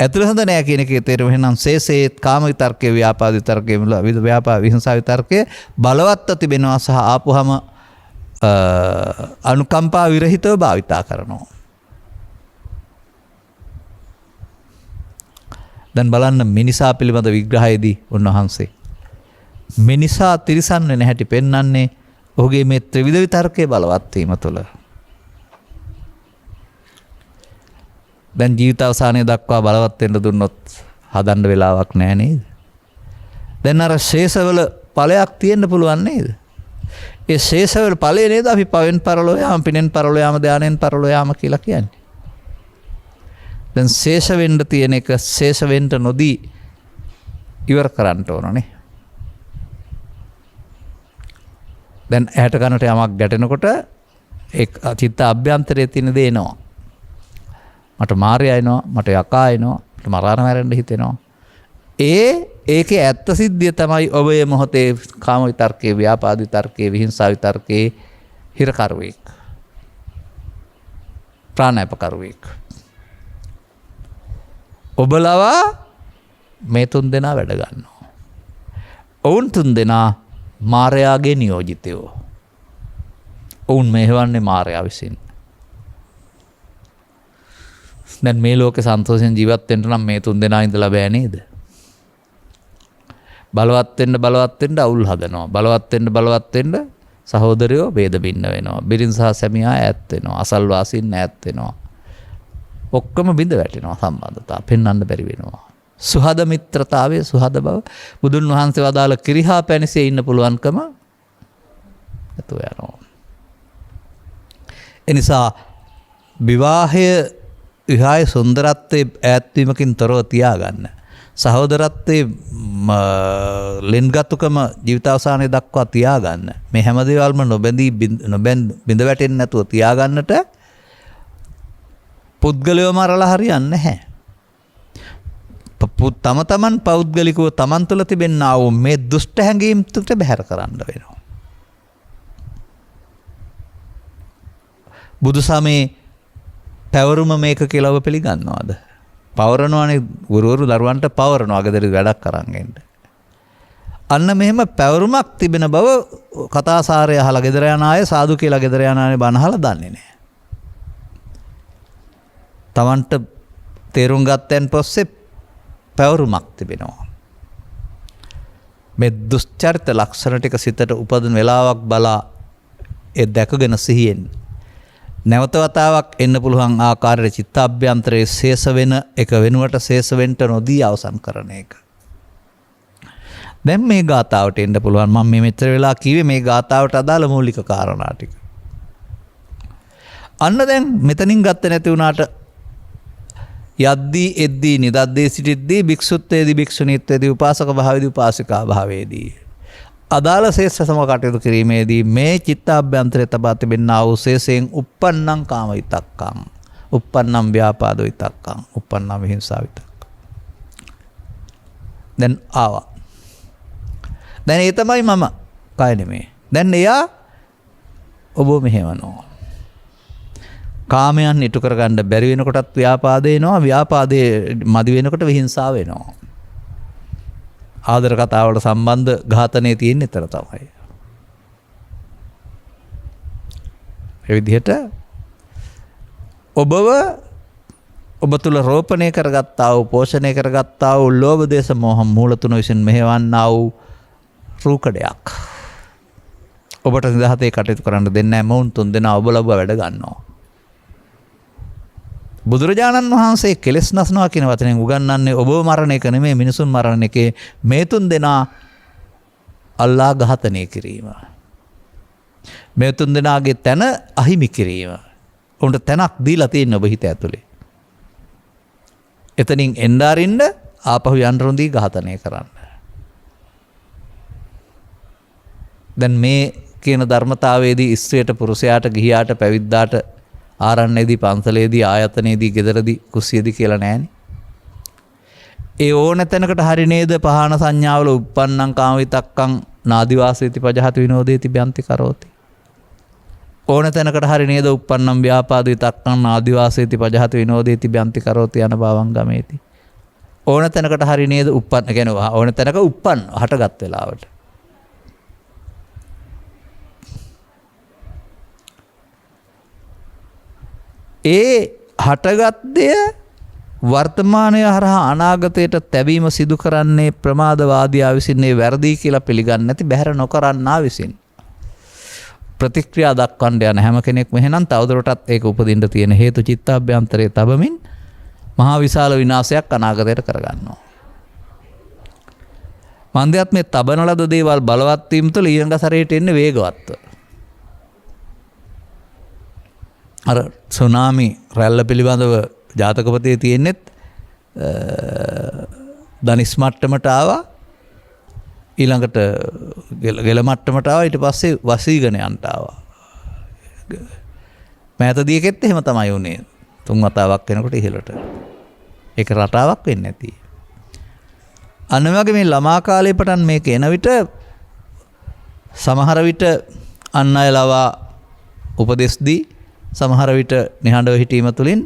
ඇතුළ හොඳ නෑ කියන එකේ තේරුම එහෙනම් සේසේත් කාම විතර්කයේ, ව්‍යාපාද විතර්කයේ, ව්‍යාපාද විහිංසා විතර්කයේ බලවත්ව තිබෙනවා සහ ආපුහම අනුකම්පා විරහිතව භාවිතා කරනවා. දැන් බලන්න මිනිසා පිළිබඳ විග්‍රහයේදී උන්වහන්සේ මිනිසා තිරිසන් වෙන හැටි පෙන්වන්නේ ඔහුගේ මේ ත්‍රිවිධ විතර්කයේ බලවත් වීම තුළ. දැන් ජීවිත අවසානයේ දක්වා බලවත් වෙන්න දුන්නොත් හදන්න වෙලාවක් නැහැ නේද? දැන් අර ශේෂවල ඵලයක් තියෙන්න පුළුවන් නේද? ඒ ශේෂවල ඵලය නේද අපි පවෙන් පරලෝ යාම, පිනෙන් පරලෝ යාම, ධානයෙන් පරලෝ යාම කියලා කියන්නේ. දැන් ශේෂ වෙන්න තියෙන එක ශේෂ වෙන්න නොදී ඉවර කරන්න ඕනනේ. දැන් ඇහැට කනට යමක් ගැටෙනකොට ඒ චිත්ත අභ්‍යන්තරයේ තියෙන දේ එනවා. මට මායя එනවා, මට යකා එනවා, මට මරාන මැරෙන්න හිතෙනවා. ඒකේ ඇත්ත සිද්ධිය තමයි ඔබ මේ මොහොතේ කාම විතර්කයේ, ව්‍යාපාද විතර්කයේ, විහිංසා විතර්කයේ හිරකරුවෙක්, ප්‍රාණාපකරුවෙක්. ඔබලවා මේ තුන් දෙනා වැඩ ගන්නවා. ඔවුන් තුන් දෙනා මාරයාගේ නියෝජිතයෝ. ඔවුන් මෙහෙවන්නේ මාරයා විසින්. දැන් මේ ලෝකේ සන්තෝෂෙන් ජීවත් වෙන්න නම් මේ තුන් දෙනා ඉඳලා බෑ නේද? බලවත් වෙන්න අවුල් හදනවා. බලවත් වෙන්න සහෝදරයෝ ભેද බින්න වෙනවා. බිරිඳ සහ සැමියා ඈත් වෙනවා. අසල්වාසීන් ඈත් වෙනවා. ඔක්කොම බිඳ වැටෙනවා. සම්බන්ධතාව පෙන්වන්න බැරි වෙනවා. සුහද මිත්‍රතාවයේ සුහද බව බුදුන් වහන්සේ වදාළ කිරිහා පැණිසේ ඉන්න පුළුවන්කම නැතුව යනවා. එනිසා විවාහය විවාහයේ සුන්දරත්වයේ ඈත්වීමකින් තොරව තියාගන්න. සහෝදරත්වයේ ලෙන්ගතුකම ජීවිතාවසානයේ දක්වා තියාගන්න. මේ හැම දේවල්ම නොබැඳී බිඳ වැටෙන්නේ නැතුව තියාගන්නට පුද්ගලයෝ මරලා හරියන්නේ නැහැ. තම තමන් පෞද්ගලිකව තමන් තුළ තිබෙනා වූ මේ දුෂ්ට හැඟීම් තුට බැහැර කරන්න වෙනවා. බුදුසමේ පැවරුම මේක කියලා ඔබ පිළිගන්නවද? පවරනවානේ, ගුරුවරු දරුවන්ට පවරනවා ගෙදර වැඩක් කරන් එන්න. අන්න මෙහෙම පැවරුමක් තිබෙන බව කතාසාරය අහලා ගෙදර යන අය සාදු කියලා ගෙදර යන අය බණ අහලා දන්නේ නැහැ. තමන්ට තේරුම් ගත්තයන් පස්සේ පැවරුමක් තිබෙනවා. මේ දුෂ්චරිත ලක්ෂණ ටික සිතට උපදින වෙලාවක් බලා ඒ දැකගෙන සිහියෙන් නැවත වතාවක් එන්න පුළුවන් ආකාරයට චිත්තාභ්‍යන්තරයේ ශේෂ වෙන එක වෙනුවට ශේෂ වෙන්න නොදී අවසන් කරන එක. දැන් මේ ගාතාවට එන්න පුළුවන්. මම මේ මෙච්චර වෙලා කිව්වේ මේ ගාතාවට අදාළ මූලික කාරණා ටික. අන්න දැන් මෙතනින් ගත්තේ නැති වුණාට යද්දී එද්දී නිදද්දී සිටිද්දී භික්ෂුත්වයේදී භික්ෂුණීත්වයේදී උපාසක භාවයේදී උපාසිකා භාවයේදී අදාළ ශේෂ සම කටයුතු කිරීමේදී මේ චිත්තාභ්‍යන්තරයේ තබා තිබෙනා වූ ශේෂයෙන් uppannam කාම විතක්කං, uppannam ව්‍යාපාද විතක්කං, uppannam විහිංසා විතක්කං. දැන් ආවා. දැන් ඒ තමයි මම, කය නෙමෙයි. දැන් එයා ඔබ මෙහෙවනවා. කාමයන් ඉටු කරගන්න බැරි වෙනකොටත් ව්‍යාපාදේ එනවා. ව්‍යාපාදේ මදි වෙනකොට විහිංසාව එනවා. ආදර කතාවලට සම්බන්ධ ඝාතනයේ තියෙන ඊතර තමයි. ඒ විදිහට ඔබ තුල රෝපණය කරගත්තා වූ, පෝෂණය කරගත්තා වූ ලෝභ දේශ මොහ මූල තුන විසින් මෙහෙවන්නා වූ රූකඩයක් ඔබට නිදහසේ කටයුතු කරන්න දෙන්නේ නැහැ. මොවුන් තුන් දෙනා ඔබ ලබ වැඩ ගන්නවා. බුදුරජාණන් වහන්සේ කෙලෙස් නසනවා කියන වචනෙන් උගන්වන්නේ ඔබව මරණ එක නෙමෙයි, මිනිසුන් මරණ එකේ මේ තුන් දෙනා අල්ලා ඝාතනය කිරීම. මේ තුන් දෙනාගේ තන අහිමි කිරීම. උන්ට තනක් දීලා තියෙන ඔබ හිත ඇතුලේ. එතනින් එන්න අරින්න ආපහු යන්න රොඳී ඝාතනය කරන්න. දැන් මේ කියන ධර්මතාවයේදී ස්ත්‍රියට, පුරුෂයාට, ගිහියාට, පැවිද්දාට, ආරණ්‍යයේදී, පන්සලේදී, ආයතනයේදී, ගෙදරදී, කුස්සියේදී කියලා නැහැනේ. ඒ ඕන තැනකට හරි නේද පහන සංඥාවල uppannam කාම විතක්කං නාදිවාසේති පජහති විනෝදේති බ්‍යන්ති කරෝති. ඕන තැනකට හරි නේද uppannam ව්‍යාපාද විතක්කං නාදිවාසේති පජහති විනෝදේති බ්‍යන්ති කරෝති යන භවං ගමේති. ඕන තැනකට හරි නේද uppන්න කියන්නේ ඕන තැනක uppන්න හටගත් වෙලාවට. ඒ හටගත් දෙය වර්තමානය හරහා අනාගතයට තැබීම සිදු කරන්නේ ප්‍රමාදවාදියා විසින්, මේ වැරදි කියලා පිළිගන්නේ නැති බැහැර නොකරන්නා විසින්. ප්‍රතික්‍රියා දක්වන්න යන හැම කෙනෙක්ම එහෙනම් තවදුරටත් ඒක උපදින්න තියෙන හේතු චිත්තාභ්‍යන්තරයේ තබමින් මහා විශාල විනාශයක් අනාගතයට කරගන්නවා. මන්දයත් මේ තබන ලද දේවල් බලවත් වීම තුළ ඊළඟ සැරේට එන්නේ වේගවත්ව. අර සුනාමි රැල්ල පිළිබඳව ජාතකපතේ තියෙන්නේත් දනිස් මට්ටමට ආවා, ඊළඟට ගෙල මට්ටමට ආවා, ඊට පස්සේ වසීගෙන යන්න ආවා. මෑතදීකෙත් එහෙම තමයි වුණේ. 3 වතාවක් වෙනකොට ඉහළට. ඒක රටාවක් වෙන්නේ නැති. අන්න වගේ මේ ළමා කාලේ පටන් මේක එන විට සමහර විට අන් අය ලවා උපදෙස් දී, සමහර විට නිහඬව හිටීම තුළින්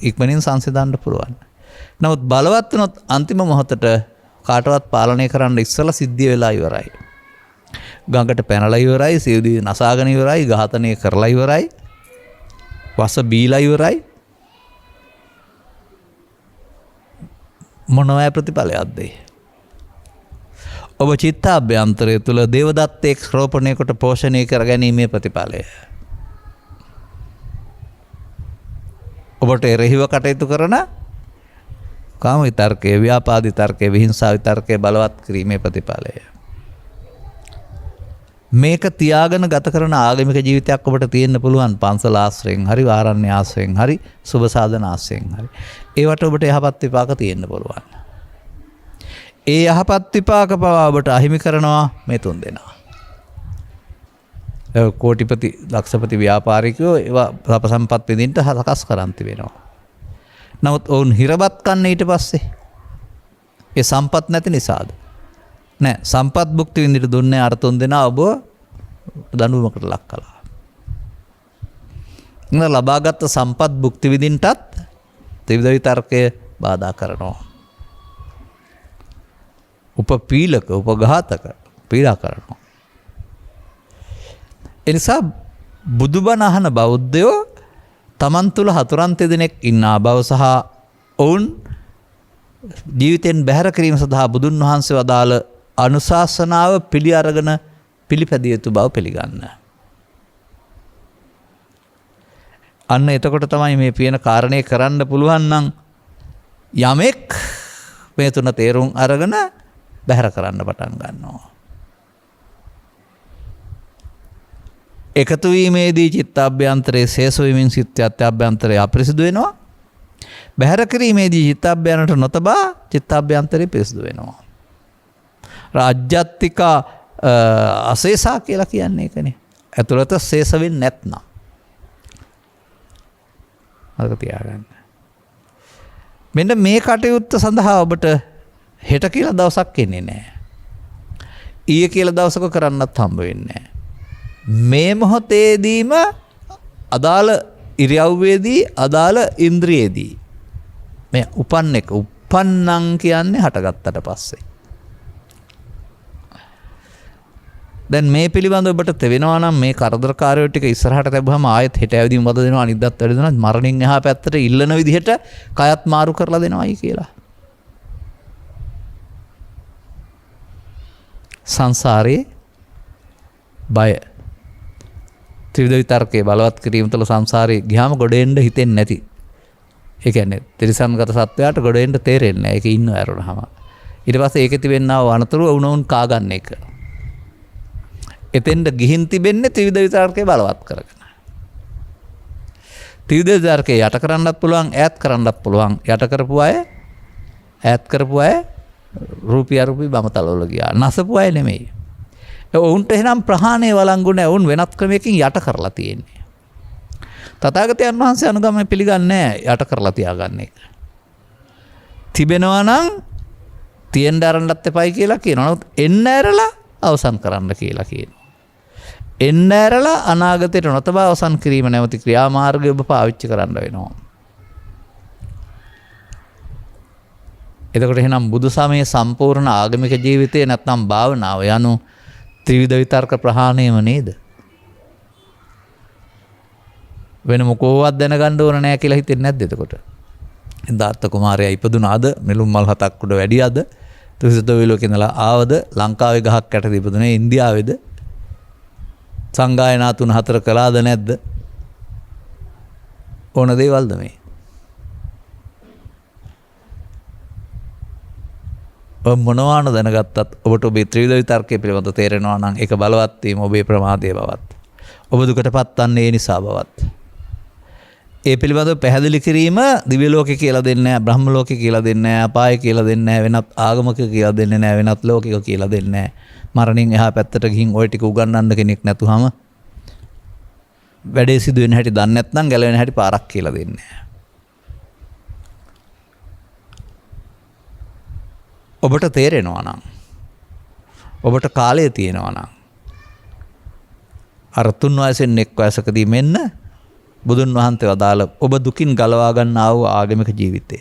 ඉක්මනින් සංසිඳන්න පුළුවන්. නමුත් බලවත් වුණොත් අන්තිම මොහොතට කාටවත් පාලනය කරන්න ඉස්සලා සිද්ධිය වෙලා ඉවරයි. ගඟට පැනලා ඉවරයි, සියුදී නසාගෙන ඉවරයි, ඝාතනය කරලා ඉවරයි, වස බීලා ඉවරයි. මොනවයි ප්‍රතිඵලයක්ද? ඔබ චිත්තාභ්‍යන්තරය තුළ දේවදත්තෙක් රෝපණය කොට පෝෂණය කර ගැනීමේ ප්‍රතිඵලය. ඔබට එරෙහිව කටයුතු කරන කාම විතර්කය, ව්‍යාපාද විතර්කය, විහිංසා විතර්කය බලවත් කිරීමේ ප්‍රතිඵලය. මේක තියාගෙන ගත කරන ආගමික ජීවිතයක් ඔබට තියෙන්න පුළුවන්. පන්සල ආශ්‍රයෙන් හරි, ආරණ්‍ය ආශ්‍රයෙන් හරි, සුබ සාධන ආශ්‍රයෙන් හරි. ඒවට ඔබට යහපත් විපාක තියෙන්න පුළුවන්. ඒ යහපත් විපාක පවා ඔබට අහිමි කරනවා මේ 3 දෙනා. කෝටිපති, ලක්ෂපති ව්‍යාපාරිකයෝ ඒවා සප සම්පත් විඳින්න සකස් කරන් තිබෙනවා. නමුත් ඔවුන් හිරබත් කන්නේ ඊට පස්සේ. ඒ සම්පත් නැති නිසාද? නෑ, සම්පත් භුක්ති විඳින්න දුන්නේ අර 3 දෙනා ඔබ දඬුවමකට ලක් කළා. නේද? ලබාගත් සම්පත් භුක්ති විඳින්නටත් ත්‍රිවිධ විතර්කය බාධා කරනවා. උපපීලක, උපඝාතක පීඩා කරනවා. එනිසා බුදුබණ අහන බෞද්ධයෝ තමන් තුළ හතුරන් දෙදෙනෙක් ඉන්නා බව සහ ඔවුන් ජීවිතෙන් බැහැර කිරීම සඳහා බුදුන් වහන්සේ වදාළ අනුශාසනාව පිළි අරගෙන පිළිපැදිය යුතු බව පිළිගන්න. අන්න එතකොට තමයි මේ පියන කාරණේ කරන්න පුළුවන් නම් යමෙක් මේ 3 තේරුම් අරගෙන බැහැර කරන්න පටන් ගන්නවා. එකතු වීමේදී චිත්තාභ්‍යන්තරයේ ශේෂ වීමෙන් චිත්තාභ්‍යන්තරය අපිරිසිදු වෙනවා. බැහැර කිරීමේදී චිත්තාභ්‍යන්තරයට නොතබා චිත්තාභ්‍යන්තරය පිරිසිදු වෙනවා. රාජ්‍යත්තික අශේෂා කියලා කියන්නේ ඒකනේ. ඇතුළත ශේෂ වෙන්නේ නැත්නම්. අරක තියාගන්න. මෙන්න මේ කටයුත්ත සඳහා ඔබට හෙට කියලා දවසක් එන්නේ නැහැ. ඊයේ කියලා දවසක කරන්නත් හම්බ වෙන්නේ නැහැ. මේ මොහොතේදීම අදාළ ඉරියව්වේදී, අදාළ ඉන්ද්‍රියේදී මේ උපන්නං කියන්නේ හටගත්තට පස්සේ. දැන් මේ පිළිබඳව ඔබට තේවෙනවා නම් මේ කරදරකාරයෝ ටික ඉස්සරහට තිබුවම ආයෙත් හෙට ඇවිදින් වද දෙනවා, අනිද්දාත් වැඩ දෙනවා, මරණින් එහා පැත්තට ඉල්ලන විදිහට කයත් මාරු කරලා දෙනවායි කියලා. සංසාරේ බය, ත්‍රිවිධ විතර්කයේ බලවත් කිරීම තුළ සංසාරේ ගියාම ගොඩ එන්න හිතෙන්නේ නැති. ඒ කියන්නේ ත්‍රිසංගත සත්වයාට ගොඩ එන්න තේරෙන්නේ නැහැ. ඒක ඉන්නව ඇරුණාම. ඊට පස්සේ ඒකේ තිබෙනා වනතුරු වුණවුන් කා ගන්න එක. එතෙන්ද ගිහින් තිබෙන්නේ ත්‍රිවිධ විතර්කයේ බලවත් කරගෙන. ත්‍රිවිධ විතර්කයේ යට කරන්නත් පුළුවන්, ඈත් කරන්නත් පුළුවන්. යට කරපු අය, ඈත් කරපු අය රූපී අරූපී බමතලවල ගියා. නසපු අය නෙමෙයි. ඔවුන්ට එහෙනම් ප්‍රහාණය වළංගු නැහැ. ඔවුන් වෙනත් ක්‍රමයකින් යට කරලා තියෙන්නේ. තථාගතයන් වහන්සේ අනුගමනය පිළිගන්නේ නැහැ යට කරලා තියාගන්න එක. තිබෙනවා නම් තියෙන්න ආරන්නත් එපයි කියලා කියනවා. නමුත් එන්න ඇරලා අවසන් කරන්න කියලා කියනවා. එන්න ඇරලා අනාගතයට නොතබා අවසන් කිරීම නැවති ක්‍රියාමාර්ගය ඔබ පාවිච්චි කරන්න වෙනවා. එතකොට එහෙනම් බුදු සමයේ සම්පූර්ණ ආගමික ජීවිතය නැත්නම් භාවනාව යනු ත්‍රිවිධ විතර්ක ප්‍රහාණයම නේද? වෙන මොකෝවත් දැනගන්න ඕන නැහැ කියලා හිතෙන්නේ නැද්ද එතකොට? ඉන්දාත්ත කුමාරයා ඉපදුනාද? මෙලුම් මල් 7ක් උඩ වැඩියද? ත්‍රිසතවිලෝක ඉඳලා ආවද? ලංකාවේ ගහක් යට ඉපදුනේ? ඉන්දියාවේද? සංගායනා 3-4 කළාද නැද්ද? ඕන දේවල්ද මේ? ඔබ මොනවාන දැනගත්තත් ඔබට ඔබේ ත්‍රිවිධ විතර්කයේ පිළිබඳ තේරෙනවා නම් ඒක බලවත් වීම ඔබේ ප්‍රමාදයේ බවත්. ඔබ දුකටපත් වන්නේ ඒ නිසා බවත්. ඒ පිළිබඳව පැහැදිලි කිරීම දිව්‍ය ලෝකේ කියලා දෙන්නේ නැහැ, බ්‍රහ්ම ලෝකේ කියලා දෙන්නේ නැහැ, අපාය කියලා දෙන්නේ නැහැ, වෙනත් ආගමක කියලා දෙන්නේ නැහැ, වෙනත් ලෝකයක කියලා දෙන්නේ නැහැ. මරණින් එහා පැත්තට ගිහින් ওই ටික උගන්වන්න කෙනෙක් නැතුවම වැඩේ සිදු වෙන හැටි දන්නේ නැත්නම් ගැලවෙන හැටි පාරක් කියලා දෙන්නේ නැහැ. ඔබට තේරෙනවා නම් ඔබට කාලය තියෙනවා නම් අර 3 වයසෙන් 1 වයසකදී මෙන්න බුදුන් වහන්සේ වදාළ ඔබ දුකින් ගලවා ගන්නා වූ ආගමික ජීවිතය.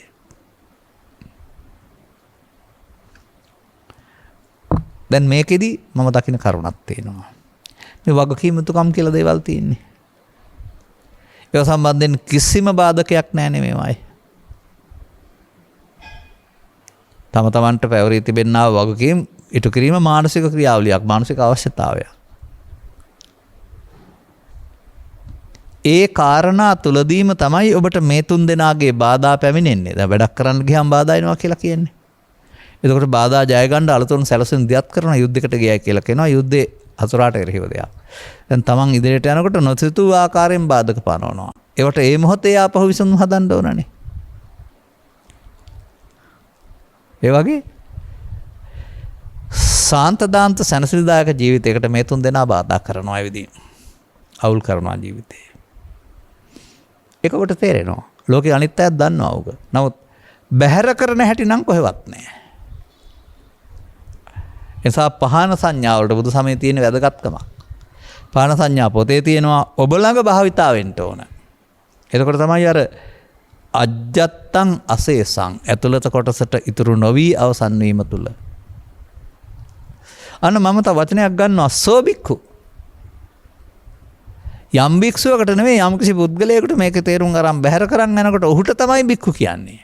දැන් මේකෙදි මම දකින්න කරුණක් තියෙනවා. මේ වගකීම් යුතුකම් කියලා දේවල් තියෙන්නේ. ඒක සම්බන්ධයෙන් කිසිම බාධකයක් නැහැ නේ මේවයි. තම තමන්ට පැවරී තිබෙනා වගකීම් ඉටු කිරීම මානසික ක්‍රියාවලියක්, මානසික අවශ්‍යතාවයක්. ඒ කාරණා තුලදීම තමයි ඔබට මේ 3 දෙනාගේ බාධා පැමිණෙන්නේ. දැන් වැඩක් කරන්න ගියාම බාධා එනවා කියලා කියන්නේ. එතකොට බාධා ජය ගන්න අලතුන් සැලසෙන් දියත් කරන යුද්ධයකට ගියයි කියලා කියනවා. යුද්ධේ හතුරාට එරෙහිව දෙයක්. දැන් තමන් ඉදිරියට යනකොට නොසිතූ ආකාරයෙන් බාධක පනවනවා. ඒවට ඒ මොහොතේ ආපහු විසඳුම් හදන්න ඕනනේ. ඒ වගේ සාන්තදාන්ත සැනසිලිදායක ජීවිතයකට මේ 3 දෙනා බාධා කරනවා ඒ විදිහින්. අවුල් කරනවා ජීවිතේ. ඒක ඔබට තේරෙනවා. ලෝකේ අනිත් අයත් දන්නවා උග. නමුත් බැහැර කරන හැටි නම් කොහෙවත් නැහැ. එසා පහන සංඥා වලට බුදු සමයේ තියෙන වැදගත්කමක්. පහන සංඥා පොතේ තියෙනවා ඔබ ළඟ භාවිතා වෙන්න ඕන. එතකොට තමයි අර අජ්ජත්තං අසේසං ඇතුළත කොටසට ඉතුරු නොවි අවසන් වීම තුල. අන්න මම තව වචනයක් ගන්නවා සෝබික්ඛු. යම් භික්ෂුවකට නෙමෙයි යම් කිසි පුද්ගලයෙකුට මේක තේරුම් අරන් බැහැර කරන් යනකොට ඔහුට තමයි භික්ඛු කියන්නේ.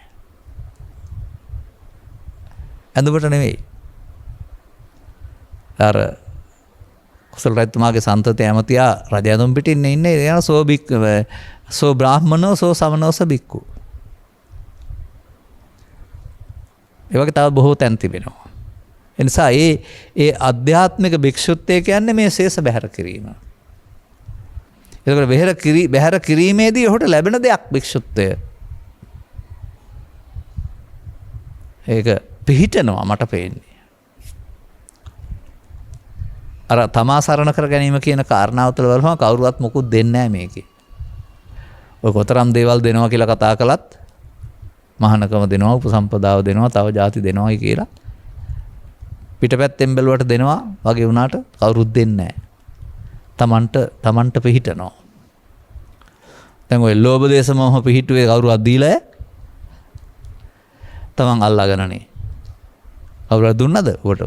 ඇඳුමට නෙමෙයි. අර කුසල රජතුමාගේ සන්තතේ ඇමතියා රජ ඇඳුම් පිටින් ඉන්නේ එයා සෝ බ්‍රාහ්මනෝ සෝ සමනෝස භික්ඛු. ඒ වගේ තව බොහෝ තැන් තිබෙනවා. ඒ නිසා ඒ ආධ්‍යාත්මික භික්ෂුත්වය කියන්නේ මේ ශේෂ බැහැර කිරීම. එතකොට බැහැර කිරීමේදී ඔහුට ලැබෙන දෙයක් භික්ෂුත්වය. ඒක පිහිටනවා මට පේන්නේ. අර තමා සරණ කර ගැනීම කියන කාරණාව තුළ බලපුවම කවුරුවත් මොකුත් දෙන්නේ නැහැ මේකේ. ඔය කොතරම් දේවල් දෙනවා කියලා කතා කළත් මහානකම දෙනවා, උපසම්පදාව දෙනවා, තව ಜಾති දෙනවායි කියලා පිටපැත්තෙන් බැලුවට දෙනවා වගේ වුණාට කවුරුත් දෙන්නේ නැහැ. තමන්ට පිහිටනවා. දැන් ඔය ලෝභ දේශ මොහ පිහිටුවේ කවුරුවත් දීලා තමන් අල්ලාගෙනනේ. කවුරුත් දුන්නද? ඔබට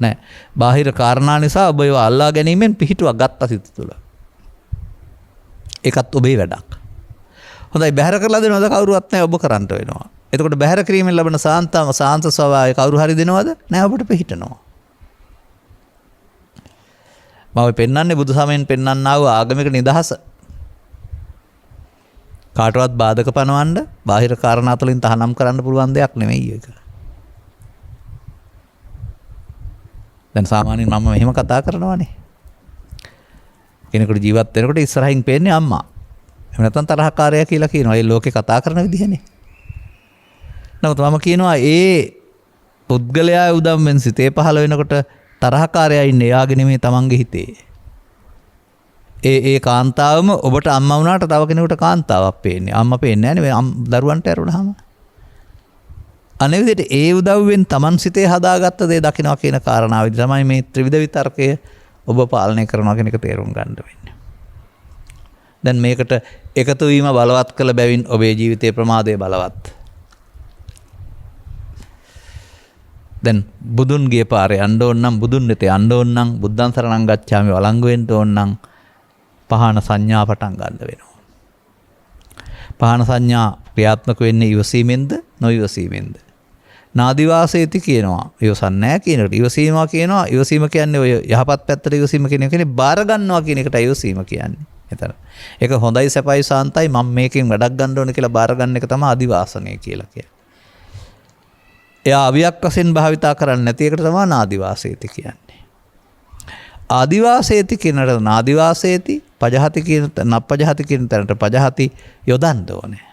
නෑ. බාහිර කාරණා නිසා ඔබ ඒවා අල්ලා ගැනීමෙන් පිහිටුවක් ගත්ත සිත තුළ. ඒකත් ඔබේ වැඩක්. හොඳයි බැහැර කරලා දෙනවද? කවුරුවත් නැහැ ඔබ කරන්ට වෙනවා. එතකොට බැහැර කිරීමෙන් ලැබෙන සාන්ත ස්වභාවය කවුරු හරි දෙනවද? නැහැ ඔබට පිහිටනවා. මම පෙන්වන්නේ බුදු සමයෙන් පෙන්වන්නා වූ ආගමික නිදහස. කාටවත් බාධක පනවන්න බාහිර කාරණා තුළින් තහනම් කරන්න පුළුවන් දෙයක් නෙමෙයි ඒක. දැන් සාමාන්‍යයෙන් මම මෙහෙම කතා කරනවානේ. කෙනෙකුට ජීවත් වෙනකොට ඉස්සරහින් පේන්නේ අම්මා. එහෙම නැත්නම් තරහකාරයා කියලා කියනවා. ඒ ලෝකේ කතා කරන විදිහනේ. නමුත් මම කියනවා ඒ පුද්ගලයා උදම්ෙන් සිතේ පහළ වෙනකොට තරහකාරයා ඉන්නේ එයාගේ නෙමෙයි තමන්ගේ හිතේ. ඒ කාන්තාවම ඔබට අම්මා වුණාට තව කෙනෙකුට කාන්තාවක් පේන්නේ. අම්මා පේන්නේ නැහැ නේ දරුවන්ට ඇරුණාම. අනේ විදිහට ඒ උදව්වෙන් තමන් සිතේ හදාගත්ත දේ දකිනවා කියන කාරණාවයි තමයි මේ ත්‍රිවිධ විතර්කය ඔබ පාලනය කරනවා කියන එක තේරුම් ගන්න වෙන්නේ. දැන් මේකට එකතු වීම බලවත් කළ බැවින් ඔබේ ජීවිතයේ ප්‍රමාදය බලවත්. දැන් බුදුන් ගිය පාරේ යන්න ඕන නම් බුදුන් වෙත යන්න ඕන නම් බුද්ධං සරණං ගච්ඡාමි වළංගු වෙන්න ඕන නම් පහන සංඥා පටන් ගන්න වෙනවා. පහන සංඥා ක්‍රියාත්මක වෙන්නේ ඉවසීමෙන්ද නොඉවසීමෙන්ද? නාදිවාසේති කියනවා ඉවසන්නේ නැහැ කියනකට ඉවසීමා කියනවා. ඉවසීම කියන්නේ ඔය යහපත් පැත්තට ඉවසීම කියන එකනේ බාර ගන්නවා කියන එකට ඉවසීම කියන්නේ. එතන. ඒක හොඳයි සැපයි සාන්තයි මම මේකෙන් වැඩක් ගන්න ඕනේ කියලා බාර ගන්න එක තමයි අදිවාසනය කියලා කියන්නේ. එයා අවියක් වශයෙන් භාවිතා කරන්නේ නැති එකට තමයි නාදිවාසේති කියන්නේ. ආදිවාසේති කියනට නාදිවාසේති, පජහති කියන නප්පජහති කියන තැනට පජහති යොදන්න ඕනේ.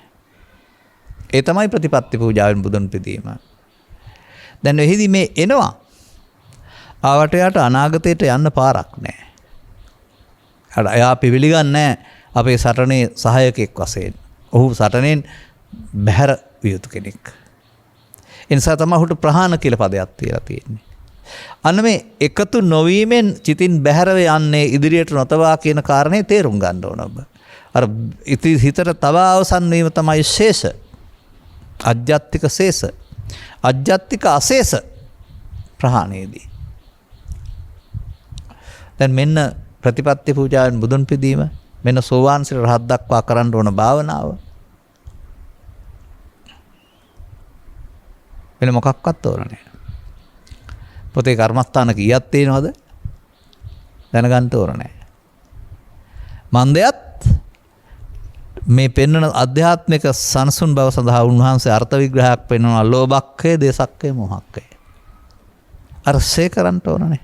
ඒ තමයි ප්‍රතිපත්ති පූජාවෙන් බුදුන් පිදීම. දැන් එහිදී මේ එනවා. ආවට යාට අනාගතයට යන්න පාරක් නැහැ. එයා පිළිගන්නේ අපේ සටනේ සහායකෙක් වශයෙන්. ඔහු සටනෙන් බැහැර විය යුතු කෙනෙක්. ඒ නිසා තමයි ඔහුට ප්‍රහාණ කියලා පදයක් තියලා තියෙන්නේ. අන්න මේ එකතු නොවීමෙන් චිතින් බැහැරව යන්නේ ඉදිරියට නොතවා කියන කාරණේ තේරුම් ගන්න ඕන ඔබ. අර හිතට තවා අවසන් වීම තමයි ශේෂ. අජ්ජත්තික ශේෂ. අජ්ජත්තික අශේෂ ප්‍රහාණයේදී. දැන් මෙන්න ප්‍රතිපත්ති පූජාවෙන් බුදුන් පිදීම, මෙන්න සෝවාන් සිට රහත් දක්වා කරන්න ඕන භාවනාව. වෙන මොකක්වත් ඕනේ. පොතේ කර්මස්ථාන කීයක් තියෙනවද? දැනගන්න ඕනේ. මන්දයත් මේ පෙන්වන අධ්‍යාත්මික සංසුන් බව සඳහා උන්වහන්සේ අර්ථ විග්‍රහයක් පෙන්වනවා. ලෝභක්ඛය, දේසක්ඛය, මොහක්ඛය. අර සේ කරන්න ඕනනේ.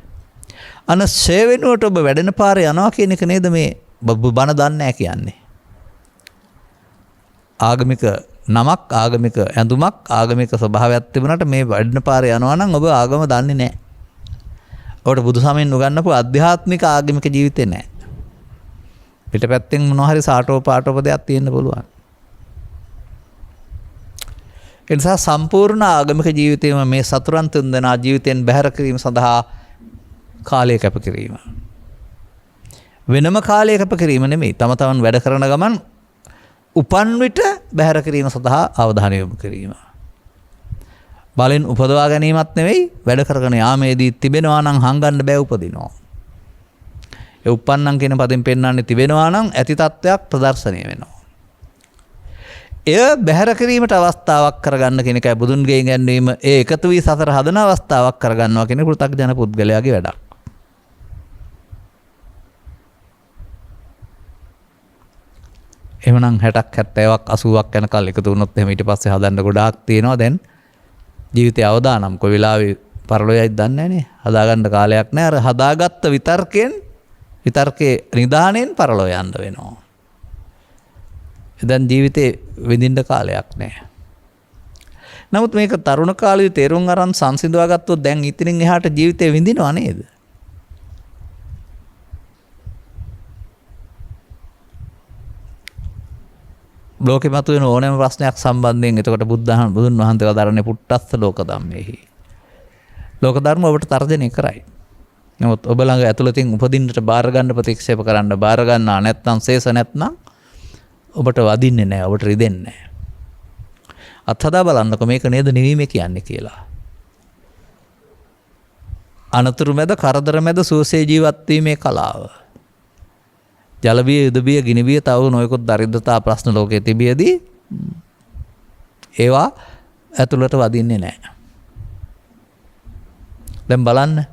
අන සේ වෙනුවට ඔබ වැඩෙන පාරේ යනවා කියන එක නේද මේ බණ දන්නේ නැහැ කියන්නේ. ආගමික නමක්, ආගමික ඇඳුමක්, ආගමික ස්වභාවයක් තිබුණාට මේ වැඩෙන පාරේ යනවා නම් ඔබ ආගම දන්නේ නැහැ. ඔබට බුදුසමයෙන් උගන්වපු අධ්‍යාත්මික ආගමික ජීවිතේ නැහැ. පිටපැත්තෙන් මොනවා හරි සාටෝ පාටෝ දෙයක් තියෙන්න පුළුවන්. ඒ නිසා සම්පූර්ණ ආගමික ජීවිතයේම මේ සතුරන් තුන්දෙනා ජීවිතෙන් බැහැර කිරීම සඳහා කාලය කැප කිරීම. වෙනම කාලය කැප කිරීම නෙමෙයි. තම තමන් වැඩ කරන ගමන් උපන් විට බැහැර කිරීම සඳහා අවධානය යොමු කිරීම. බලෙන් උපදවා ගැනීමත් නෙවෙයි, වැඩ කරගෙන යාමේදී තිබෙනවා නම් හංගන්න බෑ උපදිනවා. ඒ උප්පන්නම් කියන පදෙන් පෙන්වන්නේ තිබෙනවා නම් ඇති තත්වයක් ප්‍රදර්ශනය වෙනවා. එය බැහැර කිරීමට අවස්ථාවක් කරගන්න කියන එකයි බුදුන්ගේ ඉගැන්වීම. ඒ එකතු වී සසර හදන අවස්ථාවක් කරගන්නවා කියන කෘතග්ජන පුද්ගලයාගේ වැඩක්. එහෙමනම් 60ක් 70ක් 80ක් යනකල් එකතු වුණොත් එහෙම ඊට පස්සේ හදන්න ගොඩාක් තියෙනවා. දැන් ජීවිතය අවදානම් කොයි වෙලාවෙ පරලොයයිද දන්නේ නැහනේ. හදාගන්න කාලයක් නැහැ. අර හදාගත්ත විතර්කේ නිදාණයෙන් පරලොය යන්න වෙනවා. දැන් ජීවිතේ විඳින්න කාලයක් නැහැ. නමුත් මේක තරුණ කාලේ තේරුම් අරන් සංසිඳවා ගත්තොත් දැන් ඉතින් එහාට ජීවිතේ විඳිනව නේද? ලෝකෙ මතුවෙන ඕනෑම ප්‍රශ්නයක් සම්බන්ධයෙන් එතකොට බුදුන් වහන්සේ වදාරන්නේ පුට්ටස්ස ලෝක ධම්මේහි. ලෝක ධර්ම ඔබට තර්ජනය කරයි. නමුත් ඔබ ළඟ ඇතුළතින් උපදින්නට බාර ගන්න ප්‍රතික්ෂේප කරන්න බාර ගන්නා නැත්නම් ශේෂ නැත්නම් ඔබට වදින්නේ නැහැ, ඔබට රිදෙන්නේ නැහැ. අත්හදා බලන්නකො මේක නේද නිවීම කියන්නේ කියලා. අනතුරු මැද, කරදර මැද සුවසේ ජීවත් වීමේ කලාව. ජලබිය, යුදබිය, ගිනිබිය, තව නොයෙකුත් දරිද්‍රතා ප්‍රශ්න ලෝකයේ තිබියදී ඒවා ඇතුළට වදින්නේ නැහැ. දැන් බලන්න.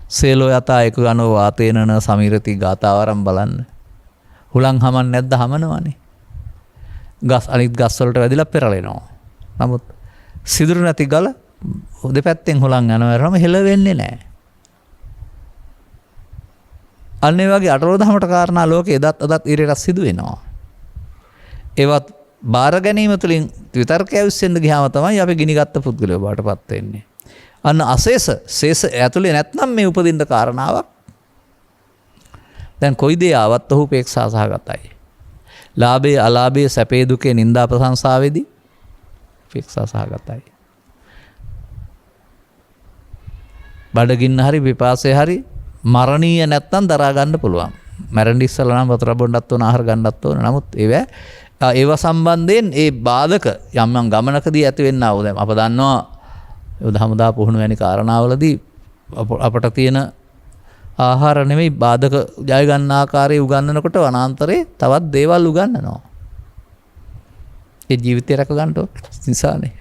සේලෝ යතා එක ගනෝ වාතේනන සමීරති ගාතාවරම් බලන්න. හුලං හමන් නැද්ද? හමනවනේ. ගස් අනිත් ගස් වලට වැදිලා පෙරලෙනවා. නමුත් සිදුරු නැති ගල දෙපැත්තෙන් හුලං යනවරම හෙල වෙන්නේ නැහැ. අන්න ඒ වගේ අටලොදහමට කාරණා ලෝකේ එදත් අදත් ඉරේට සිදු වෙනවා. ඒවත් බාර ගැනීම තුළින් විතර්කය විශ්ෙන්ද ගියාම තමයි අපි ගිනිගත්ත පුද්ගලයෝ බවට පත් වෙන්නේ. අන්න ශේෂ ඇතුලේ නැත්නම් මේ උපදින්න කාරණාවක්. දැන් කොයි දේ ආවත් ඔහු උපේක්ෂා සහගතයි. ලාභයේ, අලාභයේ, සැපේ, දුකේ, නිന്ദා ප්‍රශංසාවේදී උපේක්ෂා සහගතයි. බඩගින්න හරි විපාසය හරි මරණීය නැත්නම් දරා ගන්න පුළුවන්. මැරෙන්න ඉස්සලා නම් වතුර බොන්නත් ඕන, ආහාර ගන්නත් ඕන. නමුත් ඒව සම්බන්ධයෙන් ඒ බාධක යම් ගමනකදී ඇති වෙන්නා වූ දැන් අප දන්නවා යෝධ හමුදා පුහුණු වැනි කාරණාවලදී අපට තියෙන ආහාර නෙමෙයි බාධක ජය ගන්න ආකාරයේ උගන්වනකොට වනාන්තරේ තවත් දේවල් උගන්වනවා. ඒ ජීවිතය රැක ගන්න නිසානේ.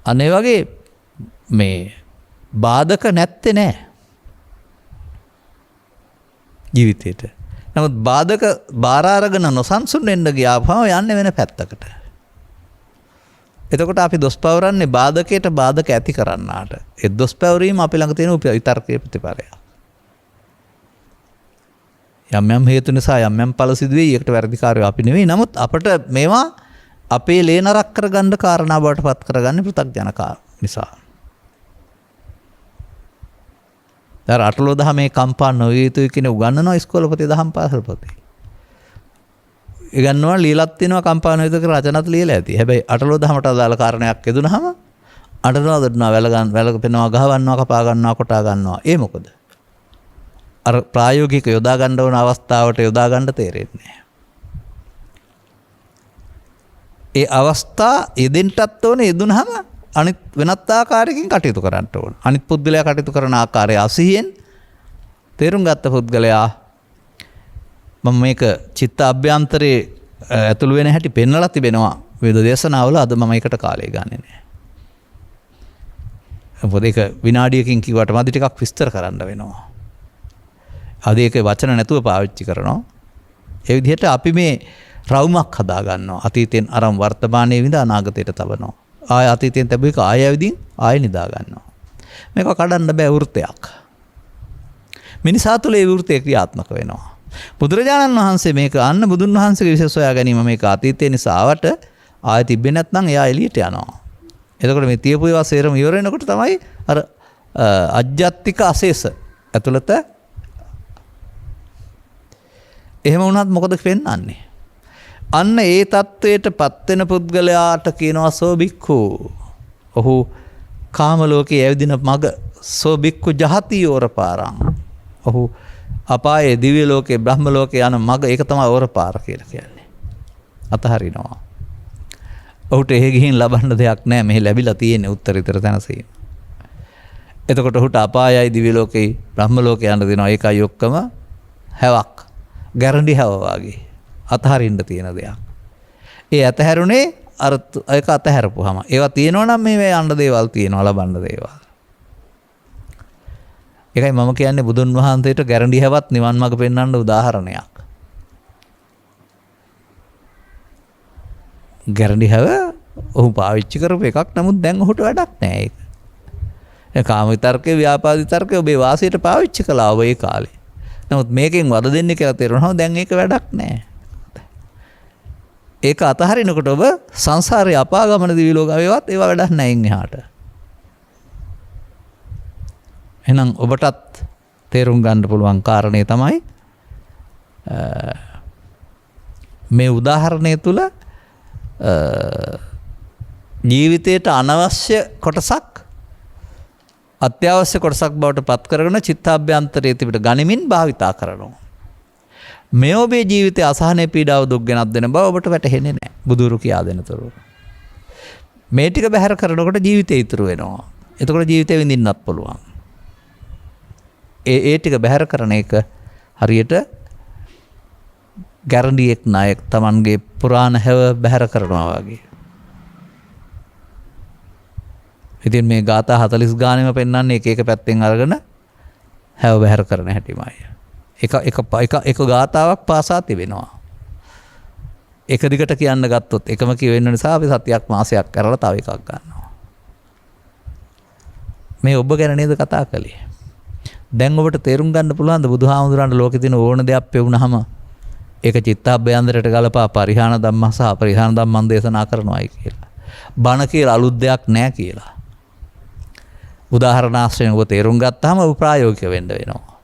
අනේ වගේ මේ බාධක නැත්තේ නෑ ජීවිතේට. නමුත් බාධක බාර අරගෙන නොසන්සුන් වෙන්න ගියාම යන්නේ වෙන පැත්තකට. එතකොට අපි දොස් පවරන්නේ බාධකයට බාධක ඇති කරන්නාට. ඒ දොස් පැවරීම අපි ළඟ තියෙන විතර්කයේ ප්‍රතිපලයක්. යම් යම් හේතු නිසා යම් යම් ඵල සිදු වෙයි. ඒකට වැරදිකාරයෝ අපි නෙවෙයි. නමුත් අපිට මේවා අපේ ලේනරක් කරගන්න කාරණා බවට පත් කරගන්නේ පෘථග්ජනකා නිසා. දැන් අටලෝ දහමේ කම්පා නොවිය යුතුයි කියන උගන්වනවා ඉස්කෝලපති දහම් පාසල්පති. ඉගන්නවා ලියලත් තියෙනවා කම්පා නොවිය යුතු කියලා රචනත් ලියලා ඇති. හැබැයි අටලෝ දහමට අදාළ කාරණයක් එදුනහම අඬනවා දඩනවා වැල පෙනවා ගහවන්නවා කපා ගන්නවා කොටා ගන්නවා. ඒ මොකද? අර ප්‍රායෝගික යොදා ගන්න ඕන අවස්ථාවට යොදා ගන්න තේරෙන්නේ නැහැ. ඒ අවස්ථා යෙදෙන්නටත් ඕනේ යෙදුනහම අනිත් වෙනත් ආකාරයකින් කටයුතු කරන්න ඕන. අනිත් පුද්ගලයා කටයුතු කරන ආකාරය අසිහියෙන් තේරුම් ගත්ත පුද්ගලයා මම මේක චිත්ත අභ්‍යන්තරයේ ඇතුළු වෙන හැටි පෙන්වලා තිබෙනවා විවිධ දේශනාවල. අද මම ඒකට කාලය ගන්නෙ නෑ. මොකද ඒක විනාඩියකින් කිව්වට මදි ටිකක් විස්තර කරන්න වෙනවා. අද ඒක වචන නැතුව පාවිච්චි කරනවා. ඒ විදිහට අපි මේ රවුමක් හදා ගන්නවා. අතීතෙන් අරන් වර්තමානයේ විඳ අනාගතයට තබනවා. ආය අතීතයෙන් තිබුණ එක ආය ඇවිදින් ආය නිදා ගන්නවා. මේක කඩන්න බෑ වෘත්තයක්. මිනිසා තුළ ඒ වෘත්තය ක්‍රියාත්මක වෙනවා. බුදුරජාණන් වහන්සේ මේක අන්න බුදුන් වහන්සේගේ විශේෂ සොයා ගැනීම මේක අතීතයේ නිසා ආවට ආය තිබෙන්නේ නැත්නම් එයා එළියට යනවා. එතකොට මේ තියපු ඒවා සේරම ඉවර වෙනකොට තමයි අර අජ්ජත්තික අශේෂ ඇතුළත එහෙම වුණත් මොකද වෙන්නන්නේ? අන්න ඒ தത്വයට පත්වෙන පුද්ගලයාට කියනවා සෝබික්ඛු. ඔහු කාම ලෝකයේ ඇවිදින මග සෝබික්ඛු ජහති ඕරපාරං. ඔහු අපායේ දිව්‍ය ලෝකේ බ්‍රහ්ම ලෝකේ යන මග ඒක තමයි ඕරපාර කියලා කියන්නේ. අතහරිනවා. ඔහුට එහෙ ගිහින් ලබන්න දෙයක් නැහැ. මෙහි ලැබිලා තියෙන්නේ උත්තරීතර තනසීම. එතකොට ඔහුට අපායයි දිව්‍ය ලෝකේ බ්‍රහ්ම ලෝකේ යන්න දෙනවා. ඒකයි ඔක්කොම හැවක්. ගැරන්ටි හැව වගේ. අතහරින්න තියෙන දෙයක්. ඒ අතහැරුණේ අර ඒක අතහැරපුවාම. ඒවා තියෙනවා නම් මේ යන්න දේවල් තියෙනවා ලබන්න දේවල්. ඒකයි මම කියන්නේ බුදුන් වහන්සේට ගැරන්ටි හැවත් නිවන් මාර්ග පෙන්වන්න උදාහරණයක්. ගැරන්ටි හැව ඔහු පාවිච්චි කරපු එකක්. නමුත් දැන් ඔහුට වැඩක් නැහැ ඒක. ඒ කාම විතර්කේ ව්‍යාපාද විතර්කේ ඔබේ වාසියට පාවිච්චි කළා ඔබ ඒ කාලේ. නමුත් මේකෙන් වද දෙන්නේ කියලා තේරුණාම දැන් ඒක වැඩක් නැහැ. ඒක අතහරිනකොට ඔබ සංසාරේ අපාගමන දිවි ලෝකවේවත් ඒවා වැඩක් නැහැ ඉන් එහාට. එහෙනම් ඔබටත් තේරුම් ගන්න පුළුවන් කාරණේ තමයි මේ උදාහරණය තුල ජීවිතයට අනවශ්‍ය කොටසක් අත්‍යවශ්‍ය කොටසක් බවට පත් කරගෙන චිත්තාභ්‍යන්තරයේ තිබිට ගනිමින් භාවිතා කරනවා. මේ ඔබේ ජීවිතයේ අසහනය පීඩාව දුක් ගෙනත් දෙන බව ඔබට වැටහෙන්නේ නැහැ. බුදුරු කියා දෙනතුරු. මේ ටික බැහැර කරනකොට ජීවිතය ඉතුරු වෙනවා. එතකොට ජීවිතය විඳින්නත් පුළුවන්. ඒ ටික බැහැර කරන එක හරියට ගැරන්ඩියෙක් නායක Tamanගේ පුරාණ හැව බැහැර කරනවා වගේ. ඉතින් මේ ගාථා 40 ගානෙම පෙන්වන්නේ එක පැත්තෙන් අරගෙන හැව බැහැර කරන හැටිමයි. එක ගාථාවක් පාසා තිබෙනවා. එක දිගට කියන්න ගත්තොත් එකම කියවෙන්න නිසා අපි සතියක් මාසයක් කරලා තව එකක් ගන්නවා. මේ ඔබ ගැන නේද කතා කළේ? දැන් ඔබට තේරුම් ගන්න පුළුවන්ද බුදුහාමුදුරන්ට ලෝකේ තියෙන ඕන දෙයක් පෙවුනහම ඒක චිත්තාභ්‍යන්තරයට ගලපා පරිහාන ධම්ම සහ පරිහාන ධම්මන් දේශනා කරනවායි කියලා. බණ කියලා අලුත් දෙයක් නැහැ කියලා. උදාහරණාශ්‍රයෙන් ඔබ තේරුම් ගත්තාම ඔබ ප්‍රායෝගික වෙන්න වෙනවා.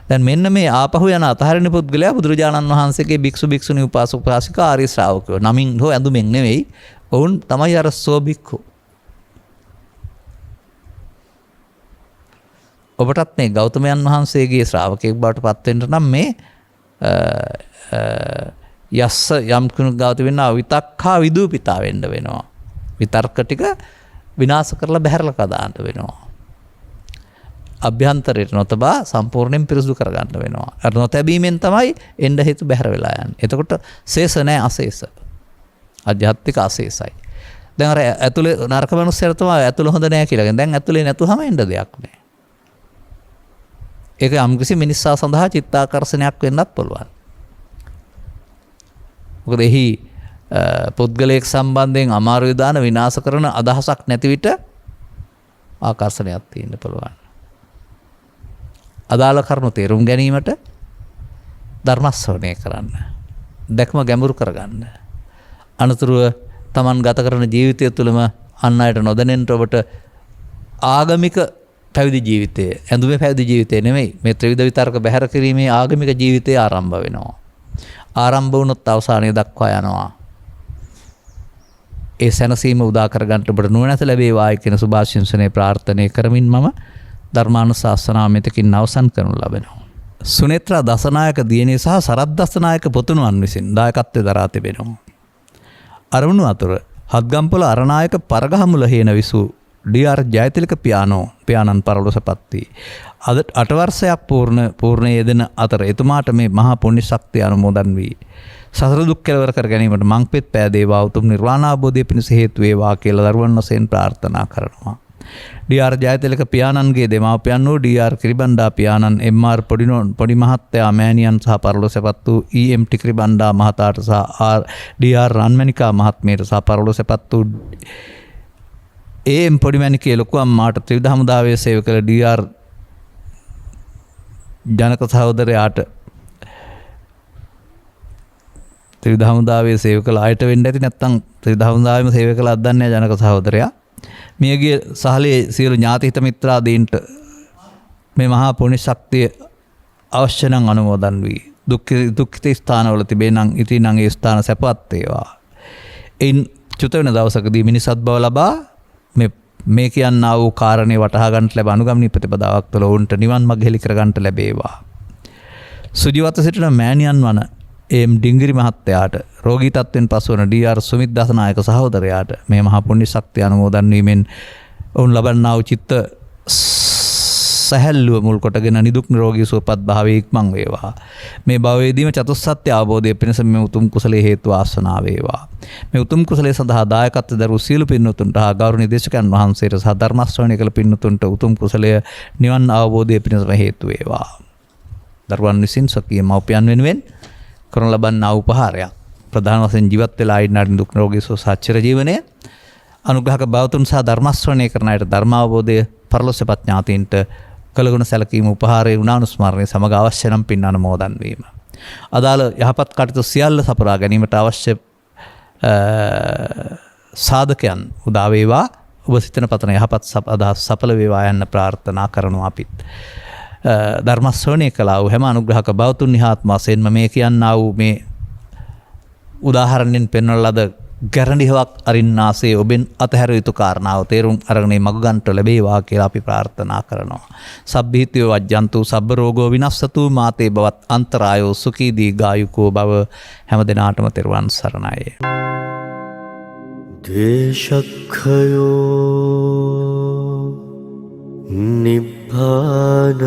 දැන් මෙන්න මේ ආපහු යන අතහරින පුද්ගලයා බුදුරජාණන් වහන්සේගේ භික්ෂු භික්ෂුණී උපාසක උපාසිකා ආර්ය ශ්‍රාවකයෝ නමින් හෝ ඇඳුමින් නෙවෙයි. ඔවුන් තමයි අර සෝබික්ඛු. ඔබටත් මේ ගෞතමයන් වහන්සේගේ ශ්‍රාවකයෙක් බවට පත් වෙන්න නම් මේ යස්ස යම් කෙනෙක් ගාත වෙනවා විතක්ඛා විදූපිතා වෙන්න වෙනවා. විතර්ක ටික විනාශ කරලා බැහැරලා කදාන්න වෙනවා. අභ්‍යන්තරයට නොතබා සම්පූර්ණයෙන් පිරිසුදු කරගන්න වෙනවා. අර නොතැබීමෙන් තමයි එන්න හේතු බැහැර වෙලා යන්නේ. එතකොට ශේෂ නැහැ අශේෂ. අධ්‍යාත්මික අශේෂයි. දැන් අර ඇතුලේ නරක මිනිස්සුන්ට තමයි ඇතුල හොඳ නැහැ කියලා. දැන් ඇතුලේ නැතුවම එන්න දෙයක් නැහැ. ඒක යම්කිසි මිනිස්සා සඳහා චිත්තාකර්ෂණයක් වෙන්නත් පුළුවන්. මොකද එහි පුද්ගලයෙක් සම්බන්ධයෙන් අමාරු විදාන විනාශ කරන අදහසක් නැති විට ආකර්ෂණයක් තියෙන්න පුළුවන්. අදාළ කරුණු තේරුම් ගැනීමට ධර්ම ශ්‍රවණය කරන්න. දැක්ම ගැඹුරු කරගන්න. අනතුරුව Taman ගත කරන ජීවිතය තුළම අන් අයට නොදැනෙන්න ඔබට ආගමික පැවිදි ජීවිතය, ඇඳුමේ පැවිදි ජීවිතය නෙමෙයි. මේ ත්‍රිවිධ විතර්ක බැහැර කිරීමේ ආගමික ජීවිතය ආරම්භ වෙනවා. ආරම්භ වුණොත් අවසානය දක්වා යනවා. ඒ සැනසීම උදා කරගන්න ඔබට නුවණැස ලැබේවායි කියන සුභාශිංසනයේ ප්‍රාර්ථනා කරමින් මම ධර්මානුශාසනාව මෙතකින් අවසන් කරනු ලබනවා. සුනේත්‍රා දසනායක දියණිය සහ සරත් දසනායක පුතුණුවන් විසින් දායකත්වයේ දරා තිබෙනවා. අරමුණු අතර හත්ගම්පොළ අරනායක පරගහමුල හේන විසූ ඩී.ආර්. ජයතිලක පියාණන් පරලොසපත් වී අද 8 වර්ෂයක් පූර්ණ යෙදෙන අතර එතුමාට මේ මහා පුණ්‍ය ශක්තිය අනුමෝදන් වී සසර දුක් කෙලවර කර ගැනීමට මංපෙත් පෑදේවා උතුම් නිර්වාණ අවබෝධය පිණිස හේතු වේවා කියලා දරුවන් වශයෙන් ප්‍රාර්ථනා කරනවා. ඩී.ආර්. ජයතිලක පියාණන්ගේ දෙමාපියන් වූ ඩී.ආර්. කිරිබණ්ඩා පියාණන්, එම්.ආර්. පොඩි මහත්තයා මෑණියන් සහ පරලොසපත් වූ ඊ.එම්.ටි. කිරිබණ්ඩා මහතාට සහ ඩී.ආර්. රන්මැණිකා මහත්මියට සහ පරලොසපත් වූ ඒ.එම්. පොඩිමැණිකේ ලොකු අම්මාට ත්‍රිවිධ හමුදාවේ සේවය කළ ඩී.ආර්. ජනක සහෝදරයාට ත්‍රිවිධ හමුදාවේ සේවය කළ අයට වෙන්න ඇති, නැත්නම් ත්‍රිවිධ හමුදාවේම සේවය කළ අද්දන්නේ ජනක සහෝදරයා. මියගිය සහලේ සියලු ඥාති හිත මිත්‍රාදීන්ට මේ මහා පුණ්‍ය ශක්තිය අවශ්‍ය නම් අනුමෝදන් වී දුක්ඛිත ස්ථානවල තිබේ නම් ඉතින් නම් ඒ ස්ථාන සැපවත් වේවා. එයින් චුත වෙන දවසකදී මිනිසත් බව ලබා මේ කියන්නා වූ කාරණේ වටහා ගන්නට ලැබ අනුගමනීය ප්‍රතිපදාවක් තුළ උන්ට නිවන් මඟ හෙළි කර ගන්නට ලැබේවා. සුජීවත්ව සිටින මෑණියන් වන එම් ඩිංගිරි මහත්තයාට රෝගී තත්ත්වෙන් පසුවන ඩී.ආර්. සුමිත් දසනායක සහෝදරයාට මේ මහා පුණ්‍ය ශක්තිය අනුමෝදන් වීමෙන් ඔවුන් ලබන්නා වූ චිත්ත සැහැල්ලුව මුල් කොටගෙන නිදුක් නිරෝගී සුවපත් භාවයේ ඉක්මන් වේවා. මේ භවයේදීම චතුස්සත්‍ය අවබෝධය පිණිස මේ උතුම් කුසලයේ හේතු වාසනා වේවා. මේ උතුම් කුසලයේ සඳහා දායකත්ව දරූ සියලු පින්වතුන්ට හා ගෞරවනීය දේශකයන් වහන්සේට සහ ධර්ම ශ්‍රවණය කළ පින්වතුන්ට උතුම් කුසලය නිවන් අවබෝධය පිණිසම හේතු වේවා. දරුවන් විසින් සොකී මව්පියන් වෙනුවෙන් කරන ලබන්නා උපහාරයක් ප්‍රධාන වශයෙන් ජීවත් වෙලා ඉන්න දුක් නිරෝගී සුවසච්චර ජීවනය අනුග්‍රහක බවතුන් සහ ධර්ම ශ්‍රවණය කරන අයට ධර්ම අවබෝධය පරලොස්සපත් ඥාතීන්ට කළගුණ සැලකීම උපහාරයේ උනානුස්මරණය සමග අවශ්‍ය නම් පින් අනුමෝදන් වීම. අදාළ යහපත් කටයුතු සියල්ල සපුරා ගැනීමට අවශ්‍ය සාධකයන් උදා වේවා. ඔබ සිතන පතන යහපත් අදහස් සඵල වේවා යන්න ප්‍රාර්ථනා කරනවා අපිත්. ධර්ම ශ්‍රවණය කළා වූ හැම අනුග්‍රහක බවතුන් නිහාත්ම වශයෙන්ම මේ කියන්නා වූ මේ උදාහරණයෙන් පෙන්වන ලද ගැරඬිහවක් අරින්නාසේ ඔබෙන් අතහැර යුතු කාරණාව තේරුම් අරගෙන මග ගන්නට ලැබේවා කියලා අපි ප්‍රාර්ථනා කරනවා. සබ්බීතිය වජ්ජන්තු සබ්බ රෝගෝ විනස්සතු මාතේ බවත් අන්තරායෝ සුඛී දීඝායුකෝ භව. හැම දිනාටම තෙරුවන් සරණයි. දේශක්ඛයෝ නිබ්බානං